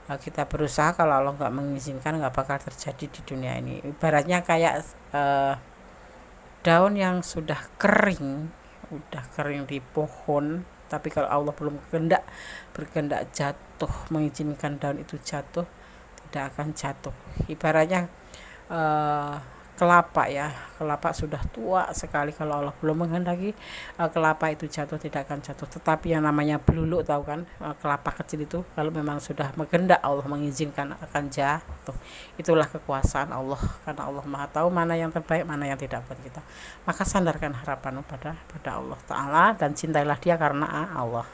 kita berusaha, kalau Allah nggak mengizinkan nggak bakal terjadi di dunia ini. Ibaratnya kayak daun yang sudah kering di pohon, tapi kalau Allah belum berkehendak jatuh, mengizinkan daun itu jatuh, tidak akan jatuh. Ibaratnya kelapa ya, kelapa sudah tua sekali, kalau Allah belum menghendaki kelapa itu jatuh, tidak akan jatuh. Tetapi yang namanya beluluk, tahu kan, kelapa kecil itu kalau memang sudah berkehendak Allah mengizinkan akan jatuh. Itulah kekuasaan Allah, karena Allah Maha tahu mana yang terbaik, mana yang tidak buat kita. Maka sandarkan harapanmu pada Allah Ta'ala dan cintailah Dia karena Allah.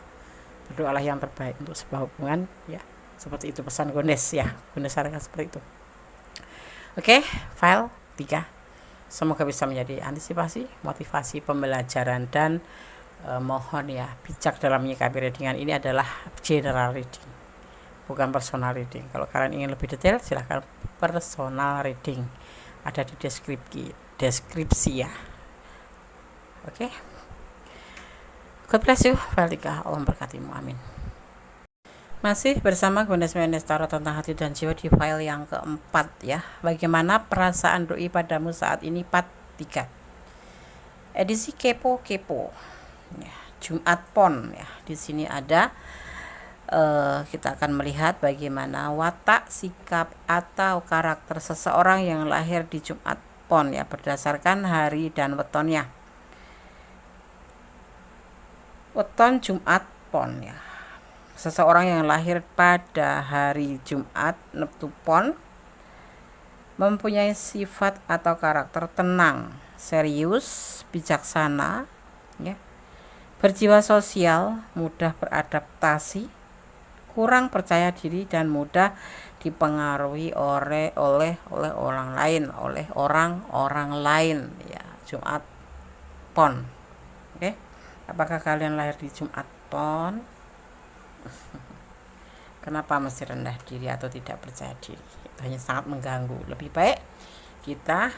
Berdoalah yang terbaik untuk sebuah hubungan ya. Seperti itu pesan Gondes ya. Gondes sarankan seperti itu. Oke, file 3. Semoga bisa menjadi antisipasi, motivasi, pembelajaran, dan mohon ya bijak dalam menyikapi readingan ini adalah general reading, bukan personal reading. Kalau kalian ingin lebih detail silahkan personal reading, ada di deskripsi ya. Oke. God bless you. Allah memberkatimu. Amin. Masih bersama Gondes-Mendes Tarot tentang hati dan jiwa di file yang keempat ya. Bagaimana perasaan doi padamu saat ini, part 3. Edisi kepo-kepo. Ya, Jumat Pon ya. Di sini ada kita akan melihat bagaimana watak, sikap atau karakter seseorang yang lahir di Jumat Pon ya, berdasarkan hari dan wetonnya. Weton Jumat Pon ya. Seseorang yang lahir pada hari Jumat Neptu Pon mempunyai sifat atau karakter tenang, serius, bijaksana ya. Berjiwa sosial, mudah beradaptasi, kurang percaya diri dan mudah dipengaruhi oleh orang lain ya. Jumat Pon. Oke. Apakah kalian lahir di Jumat Pon? Kenapa mesti rendah diri atau tidak percaya diri? Itu hanya sangat mengganggu. Lebih baik kita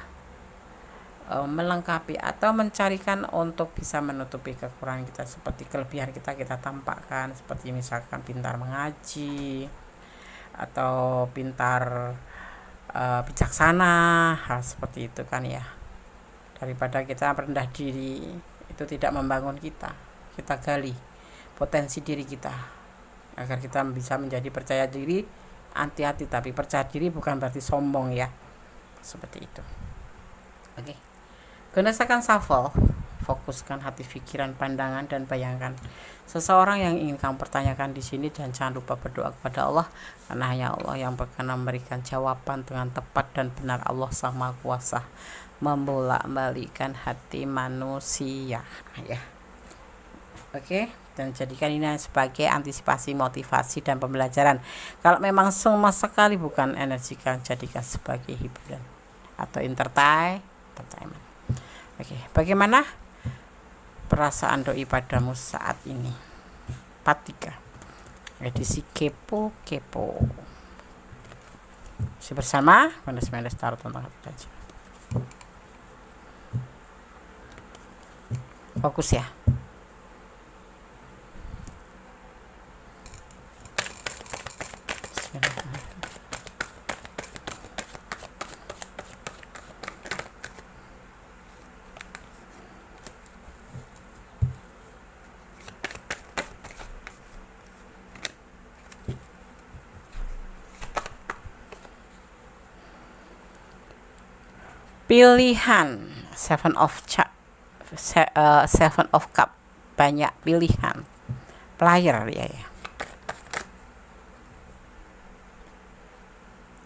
melengkapi atau mencarikan untuk bisa menutupi kekurangan kita, seperti kelebihan kita tampakkan, seperti misalkan pintar mengaji atau pintar bijaksana, hal seperti itu kan ya. Daripada kita rendah diri, itu tidak membangun kita gali potensi diri kita agar kita bisa menjadi percaya diri. Hati-hati, tapi percaya diri bukan berarti sombong ya, seperti itu. Oke. Gunakan shuffle, fokuskan hati, pikiran, pandangan, dan bayangkan seseorang yang ingin kamu pertanyakan di sini, dan jangan lupa berdoa kepada Allah, karena hanya Allah yang berkenan memberikan jawaban dengan tepat dan benar. Allah Sang Maha Kuasa membolak-balikkan hati manusia ya. Oke, dan jadikan ini sebagai antisipasi, motivasi, dan pembelajaran. Kalau memang sama sekali bukan energi, kan jadikan sebagai hiburan atau entertainment. Oke, bagaimana perasaan doi padamu saat ini? Part 3. Edisi kepo-kepo. Masih bersama Gondes-Mendes Tarot tentang hati dan jiwa. Fokus ya. Pilihan Seven of Cup, banyak pilihan, player ya.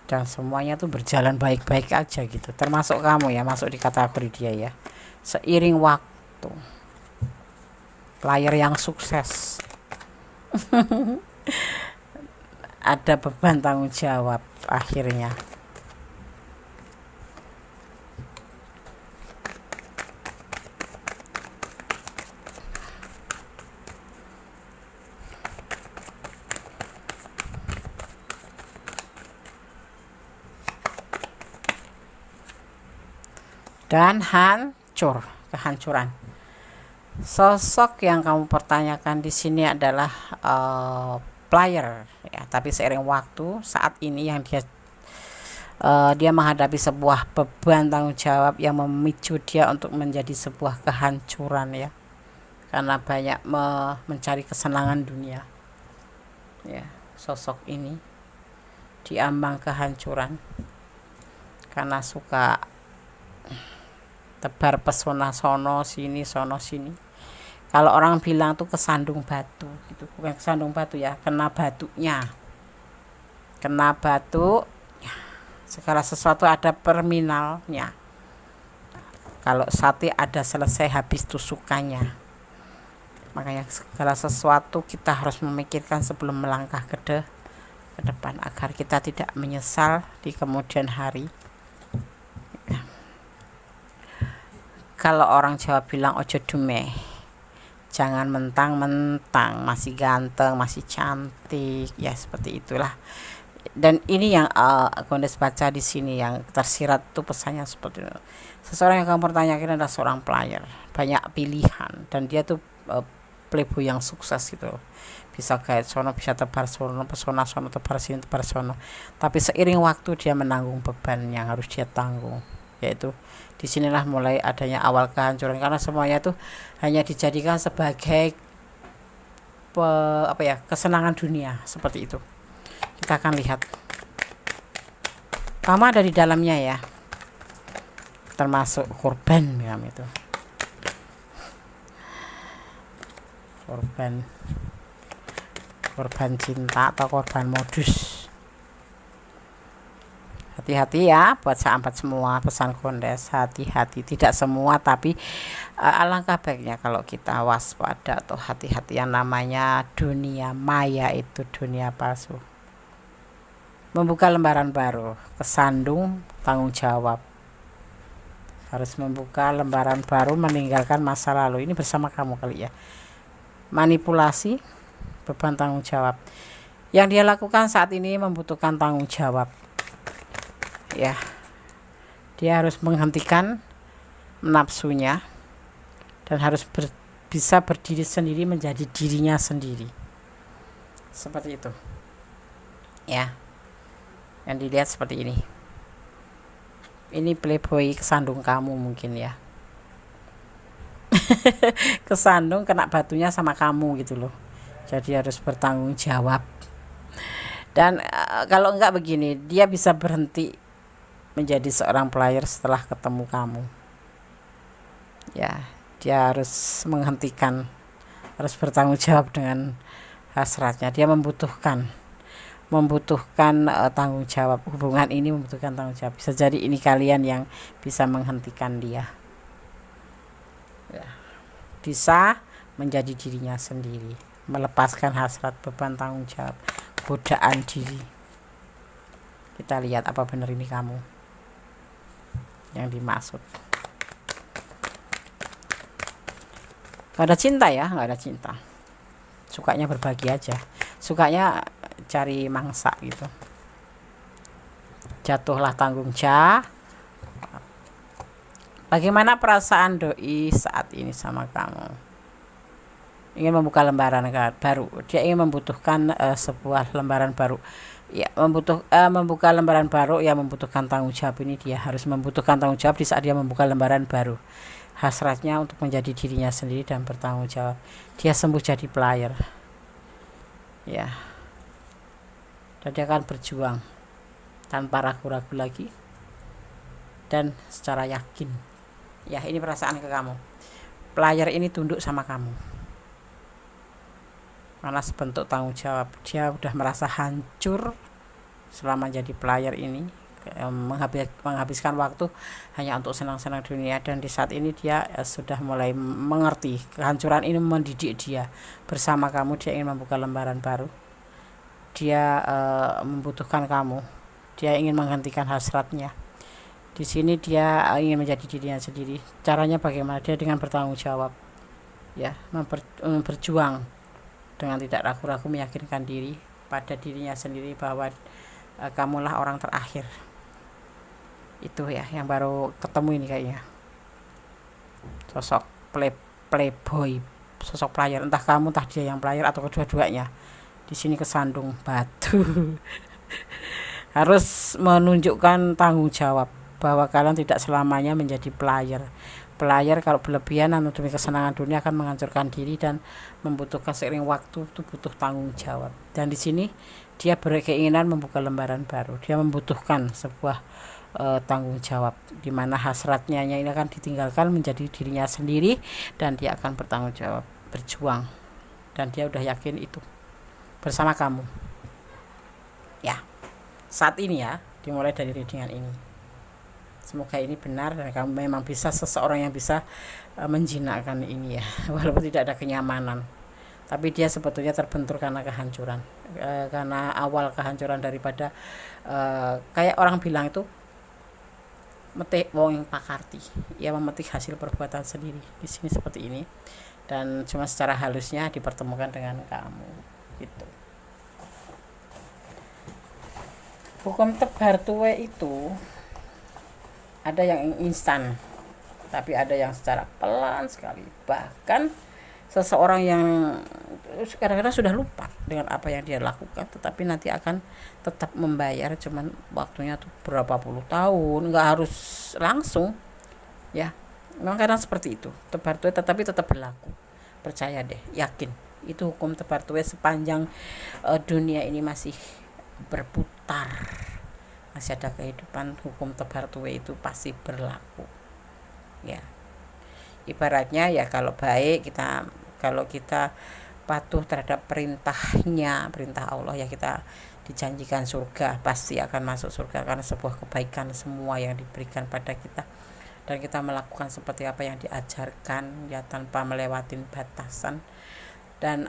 Dan semuanya tuh berjalan baik-baik aja gitu, termasuk kamu ya, masuk di kategori dia ya. Seiring waktu, player yang sukses. Ada beban tanggung jawab akhirnya. Dan kehancuran. Sosok yang kamu pertanyakan di sini adalah player ya, tapi seiring waktu saat ini yang dia menghadapi sebuah beban tanggung jawab yang memicu dia untuk menjadi sebuah kehancuran ya, karena banyak mencari kesenangan dunia ya. Sosok ini diambang kehancuran karena suka tebar pesona sono sini. Kalau orang bilang tuh kesandung batu gitu, bukan kesandung batu ya, kena batunya. Kena batu, segala sesuatu ada terminalnya. Kalau sate ada selesai habis tusukannya. Makanya segala sesuatu kita harus memikirkan sebelum melangkah ke depan, agar kita tidak menyesal di kemudian hari. Kalau orang Jawa bilang ojo dumeh, Jangan mentang-mentang masih ganteng, masih cantik, ya seperti itulah. Dan ini yang Gondes baca di sini yang tersirat tuh pesannya seperti itu. Seseorang yang kamu pertanyakan adalah seorang player, banyak pilihan, dan dia tuh playboy yang sukses gitu. Bisa gait sono, bisa tebar sono, pesona sono, tebar sini, tebar sono. Tapi seiring waktu dia menanggung beban yang harus dia tanggung, yaitu disinilah mulai adanya awal kehancuran, karena semuanya tuh hanya dijadikan sebagai kesenangan dunia seperti itu. Kita akan lihat. Kamu ada di dalamnya ya, termasuk korban kamu itu. Korban cinta atau korban modus. Hati-hati ya buat sahabat semua, pesan Gondes, hati-hati. Tidak semua, tapi alangkah baiknya kalau kita waspada atau hati-hati. Yang namanya dunia maya itu dunia palsu. Membuka lembaran baru, kesandung tanggung jawab. Harus membuka lembaran baru, meninggalkan masa lalu. Ini bersama kamu kali ya. Manipulasi, beban tanggung jawab. Yang dia lakukan saat ini membutuhkan tanggung jawab. Ya, dia harus menghentikan nafsunya dan harus bisa berdiri sendiri, menjadi dirinya sendiri. Seperti itu. Ya. Yang dilihat seperti ini. Ini playboy kesandung kamu mungkin ya. Kesandung, kena batunya sama kamu gitu loh. Jadi harus bertanggung jawab. Dan kalau enggak begini, dia bisa berhenti menjadi seorang player setelah ketemu kamu. Ya, dia harus menghentikan, harus bertanggung jawab dengan hasratnya. Dia membutuhkan tanggung jawab. Hubungan ini membutuhkan tanggung jawab. Bisa jadi ini kalian yang bisa menghentikan dia ya. Bisa menjadi dirinya sendiri, melepaskan hasrat, beban tanggung jawab, godaan diri. Kita lihat apa benar ini kamu yang dimaksud. Gak ada cinta ya, gak ada cinta. Sukanya berbagi aja, sukanya cari mangsa gitu. Jatuhlah tanggung jawab. Bagaimana perasaan doi saat ini sama kamu? Ingin membuka lembaran baru. Dia ingin membutuhkan sebuah lembaran baru. Ya, membuka lembaran baru ya, membutuhkan tanggung jawab. Ini dia harus membutuhkan tanggung jawab di saat dia membuka lembaran baru. Hasratnya untuk menjadi dirinya sendiri dan bertanggung jawab. Dia sembuh jadi player. Ya. Dan dia akan berjuang tanpa ragu-ragu lagi dan secara yakin. Ya, ini perasaan ke kamu. Player ini tunduk sama kamu karena sebentuk tanggung jawab. Dia udah merasa hancur selama jadi player ini, menghabiskan waktu hanya untuk senang-senang dunia, dan di saat ini dia sudah mulai mengerti kehancuran ini mendidik dia. Bersama kamu dia ingin membuka lembaran baru. Dia membutuhkan kamu. Dia ingin menghentikan hasratnya. Di sini dia ingin menjadi dirinya sendiri. Caranya bagaimana? Dia dengan bertanggung jawab. Ya, berjuang dengan tidak ragu-ragu, meyakinkan diri pada dirinya sendiri bahwa kamulah orang terakhir. Itu ya yang baru ketemu ini kayaknya. Sosok playboy, sosok player. Entah kamu, entah dia yang player atau kedua-duanya. Di sini kesandung batu. Harus menunjukkan tanggung jawab bahwa kalian tidak selamanya menjadi player. Player kalau berlebihan demi kesenangan dunia akan menghancurkan diri dan membutuhkan seiring waktu itu butuh tanggung jawab. Dan di sini dia berkeinginan membuka lembaran baru. Dia membutuhkan sebuah tanggung jawab di mana hasratnya ini akan ditinggalkan menjadi dirinya sendiri dan dia akan bertanggung jawab, berjuang, dan dia udah yakin itu bersama kamu. Ya, saat ini ya, dimulai dari readingan ini. Semoga ini benar dan kamu memang bisa seseorang yang bisa menjinakkan ini ya, walaupun tidak ada kenyamanan. Tapi dia sebetulnya terbentur karena kehancuran, karena awal kehancuran daripada kayak orang bilang itu metik wong pakarti, ya, memetik hasil perbuatan sendiri. Di sini seperti ini. dan cuma secara halusnya dipertemukan dengan kamu gitu. Hukum tebar tuwe itu ada yang instan, tapi ada yang secara pelan sekali. Bahkan seseorang yang kadang-kadang sudah lupa dengan apa yang dia lakukan, tetapi nanti akan tetap membayar, cuman waktunya tuh berapa puluh tahun, nggak harus langsung ya. Memang kadang seperti itu tebar tuwe, tetapi tetap berlaku. Percaya deh, yakin itu hukum tebar tuwe sepanjang dunia ini masih berputar, masih ada kehidupan, hukum tebar tuwe itu pasti berlaku ya. Ibaratnya ya kalau kita patuh terhadap perintah Allah ya, kita dijanjikan surga, pasti akan masuk surga karena sebuah kebaikan semua yang diberikan pada kita, dan kita melakukan seperti apa yang diajarkan ya, tanpa melewati batasan. Dan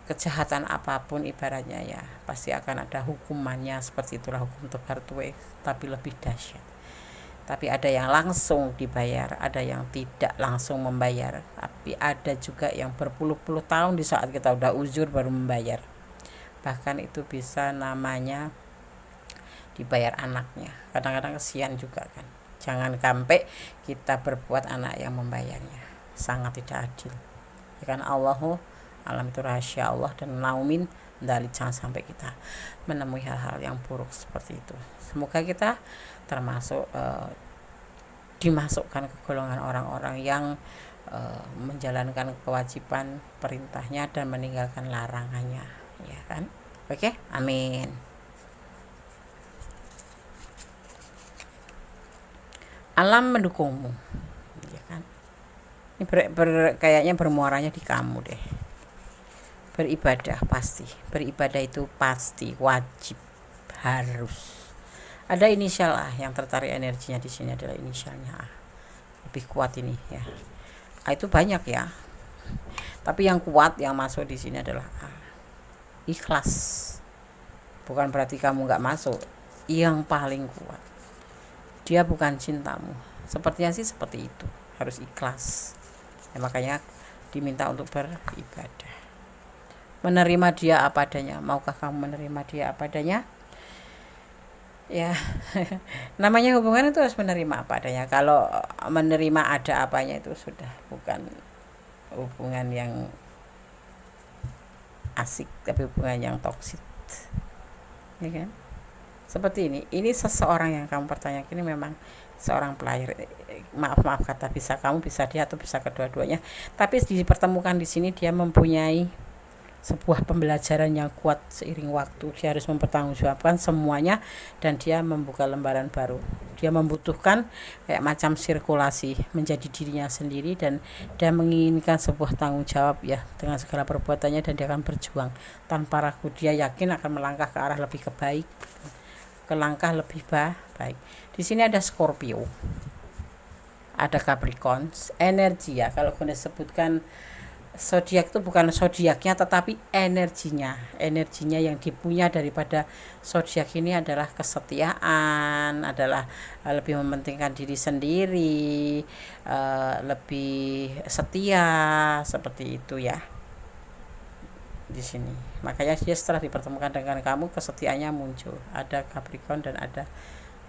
kejahatan apapun ibaratnya ya pasti akan ada hukumannya. Seperti itulah hukum tebar tuwe, tapi lebih dahsyat. Tapi ada yang langsung dibayar, ada yang tidak langsung membayar, tapi ada juga yang berpuluh-puluh tahun di saat kita udah uzur baru membayar. Bahkan itu bisa namanya dibayar anaknya. Kadang-kadang kesian juga kan, jangan sampai kita berbuat anak yang membayarnya, sangat tidak adil ya kan. Allahu alam, itu rahasia Allah dan naumin dari, jangan sampai kita menemui hal-hal yang buruk seperti itu. Semoga kita termasuk dimasukkan ke golongan orang-orang yang menjalankan kewajiban perintahnya dan meninggalkan larangannya ya kan. Oke, amin. Alam mendukungmu ya kan. Ini kayaknya bermuaranya di kamu deh. Beribadah pasti, beribadah itu pasti wajib, harus ada inisial A. Yang tertarik energinya di sini adalah inisialnya A, lebih kuat ini ya. A itu banyak ya, tapi yang kuat yang masuk di sini adalah A. Ikhlas, bukan berarti kamu nggak masuk, yang paling kuat. Dia bukan cintamu, sepertinya sih seperti itu, harus ikhlas ya, makanya diminta untuk beribadah, menerima dia apa adanya. Maukah kamu menerima dia apa adanya ya? Namanya hubungan itu harus menerima apa adanya. Kalau menerima ada apanya itu sudah bukan hubungan yang asik, tapi hubungan yang toksik ya kan. Seperti ini seseorang yang kamu pertanyakan ini memang seorang pelayar, maaf kata, bisa kamu, bisa dia, atau bisa kedua-duanya, tapi dipertemukan di sini. Dia mempunyai sebuah pembelajaran yang kuat seiring waktu. Dia harus mempertanggungjawabkan semuanya dan dia membuka lembaran baru. Dia membutuhkan kayak macam sirkulasi menjadi dirinya sendiri, dan dia menginginkan sebuah tanggung jawab ya dengan segala perbuatannya, dan dia akan berjuang tanpa ragu. Dia yakin akan melangkah ke arah lebih baik, ke langkah lebih baik. Di sini ada Scorpio, ada Capricorn, energi ya. Kalau kita sebutkan zodiak itu bukan zodiaknya, tetapi energinya yang dipunya daripada zodiak ini adalah kesetiaan, adalah lebih mementingkan diri sendiri, lebih setia, seperti itu ya di sini. Makanya dia setelah dipertemukan dengan kamu, kesetiaannya muncul. Ada Capricorn dan ada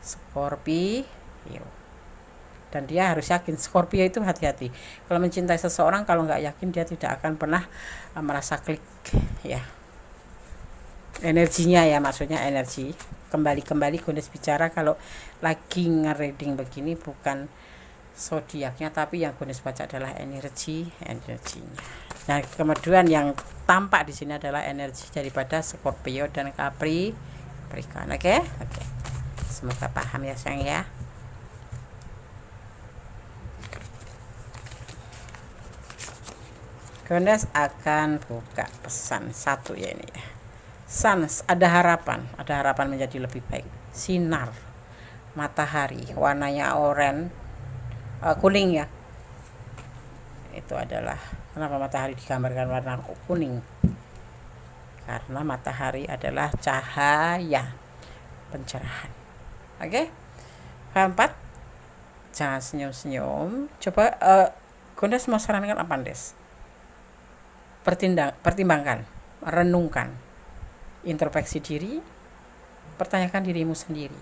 Scorpio. Dan dia harus yakin. Scorpio itu hati-hati kalau mencintai seseorang. Kalau nggak yakin, dia tidak akan pernah merasa klik ya. Energinya ya, maksudnya energi. Kembali Gondes bicara kalau lagi nge-reading begini, bukan zodiaknya, tapi yang Gondes baca adalah energinya. Nah, kemudian yang tampak di sini adalah energi daripada Scorpio dan Capricorn. Oke. Semoga paham ya sayang ya. Gondes akan buka pesan satu ya ini ya. Sans, ada harapan menjadi lebih baik. Sinar matahari, warnanya oranye, kuning ya. Itu adalah kenapa matahari digambarkan warna kuning, karena matahari adalah cahaya pencerahan. Oke. Keempat, jangan senyum-senyum. Coba Gondes mau sarankan apa, Des? Pertimbangkan, renungkan, introspeksi diri, pertanyakan dirimu sendiri.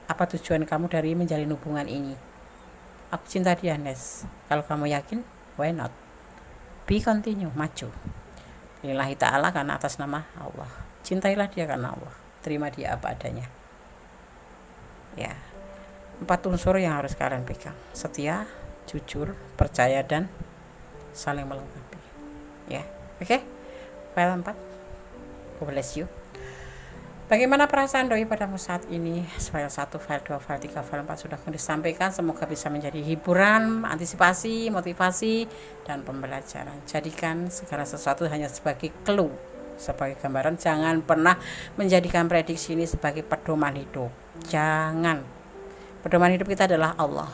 Apa tujuan kamu dari menjalin hubungan ini? Aku cinta dia, Nes. Kalau kamu yakin, why not? Be continue, maju. Lillahi ta'ala, karena atas nama Allah. Cintailah dia karena Allah. Terima dia apa adanya. Ya, 4 unsur yang harus kalian pegang: setia, jujur, percaya, dan saling melengkapi. Ya, oke. File 4. God bless you. Bagaimana perasaan doi padamu saat ini? File 1, file 2, file 3, file 4 sudah disampaikan. Semoga bisa menjadi hiburan, antisipasi, motivasi, dan pembelajaran. Jadikan segala sesuatu hanya sebagai clue, sebagai gambaran. Jangan pernah menjadikan prediksi ini sebagai pedoman hidup. Jangan. Pedoman hidup kita adalah Allah.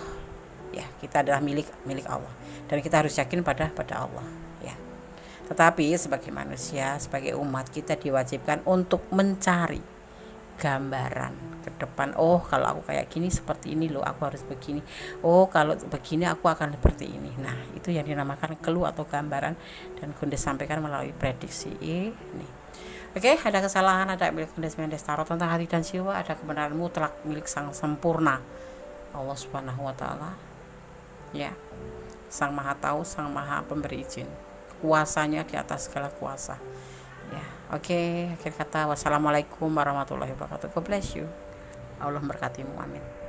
Ya, kita adalah milik Allah. Dan kita harus yakin pada Allah. Ya. Tetapi sebagai manusia, sebagai umat, kita diwajibkan untuk mencari gambaran ke depan. Oh, kalau aku kayak gini seperti ini loh, aku harus begini. Oh, kalau begini aku akan seperti ini. Nah, itu yang dinamakan clue atau gambaran, dan Gondes sampaikan melalui prediksi ini. Oke, ada kesalahan, ada milik Gondes Mendes Tarot tentang hati dan jiwa, ada kebenaran mutlak milik Sang Sempurna, Allah Subhanahu wa taala. Ya. Sang Maha Tahu, Sang Maha Pemberi izin. Kuasanya di atas segala kuasa. Ya, oke. Akhir kata, wassalamualaikum warahmatullahi wabarakatuh. God bless you. Allah memberkatimu. Amin.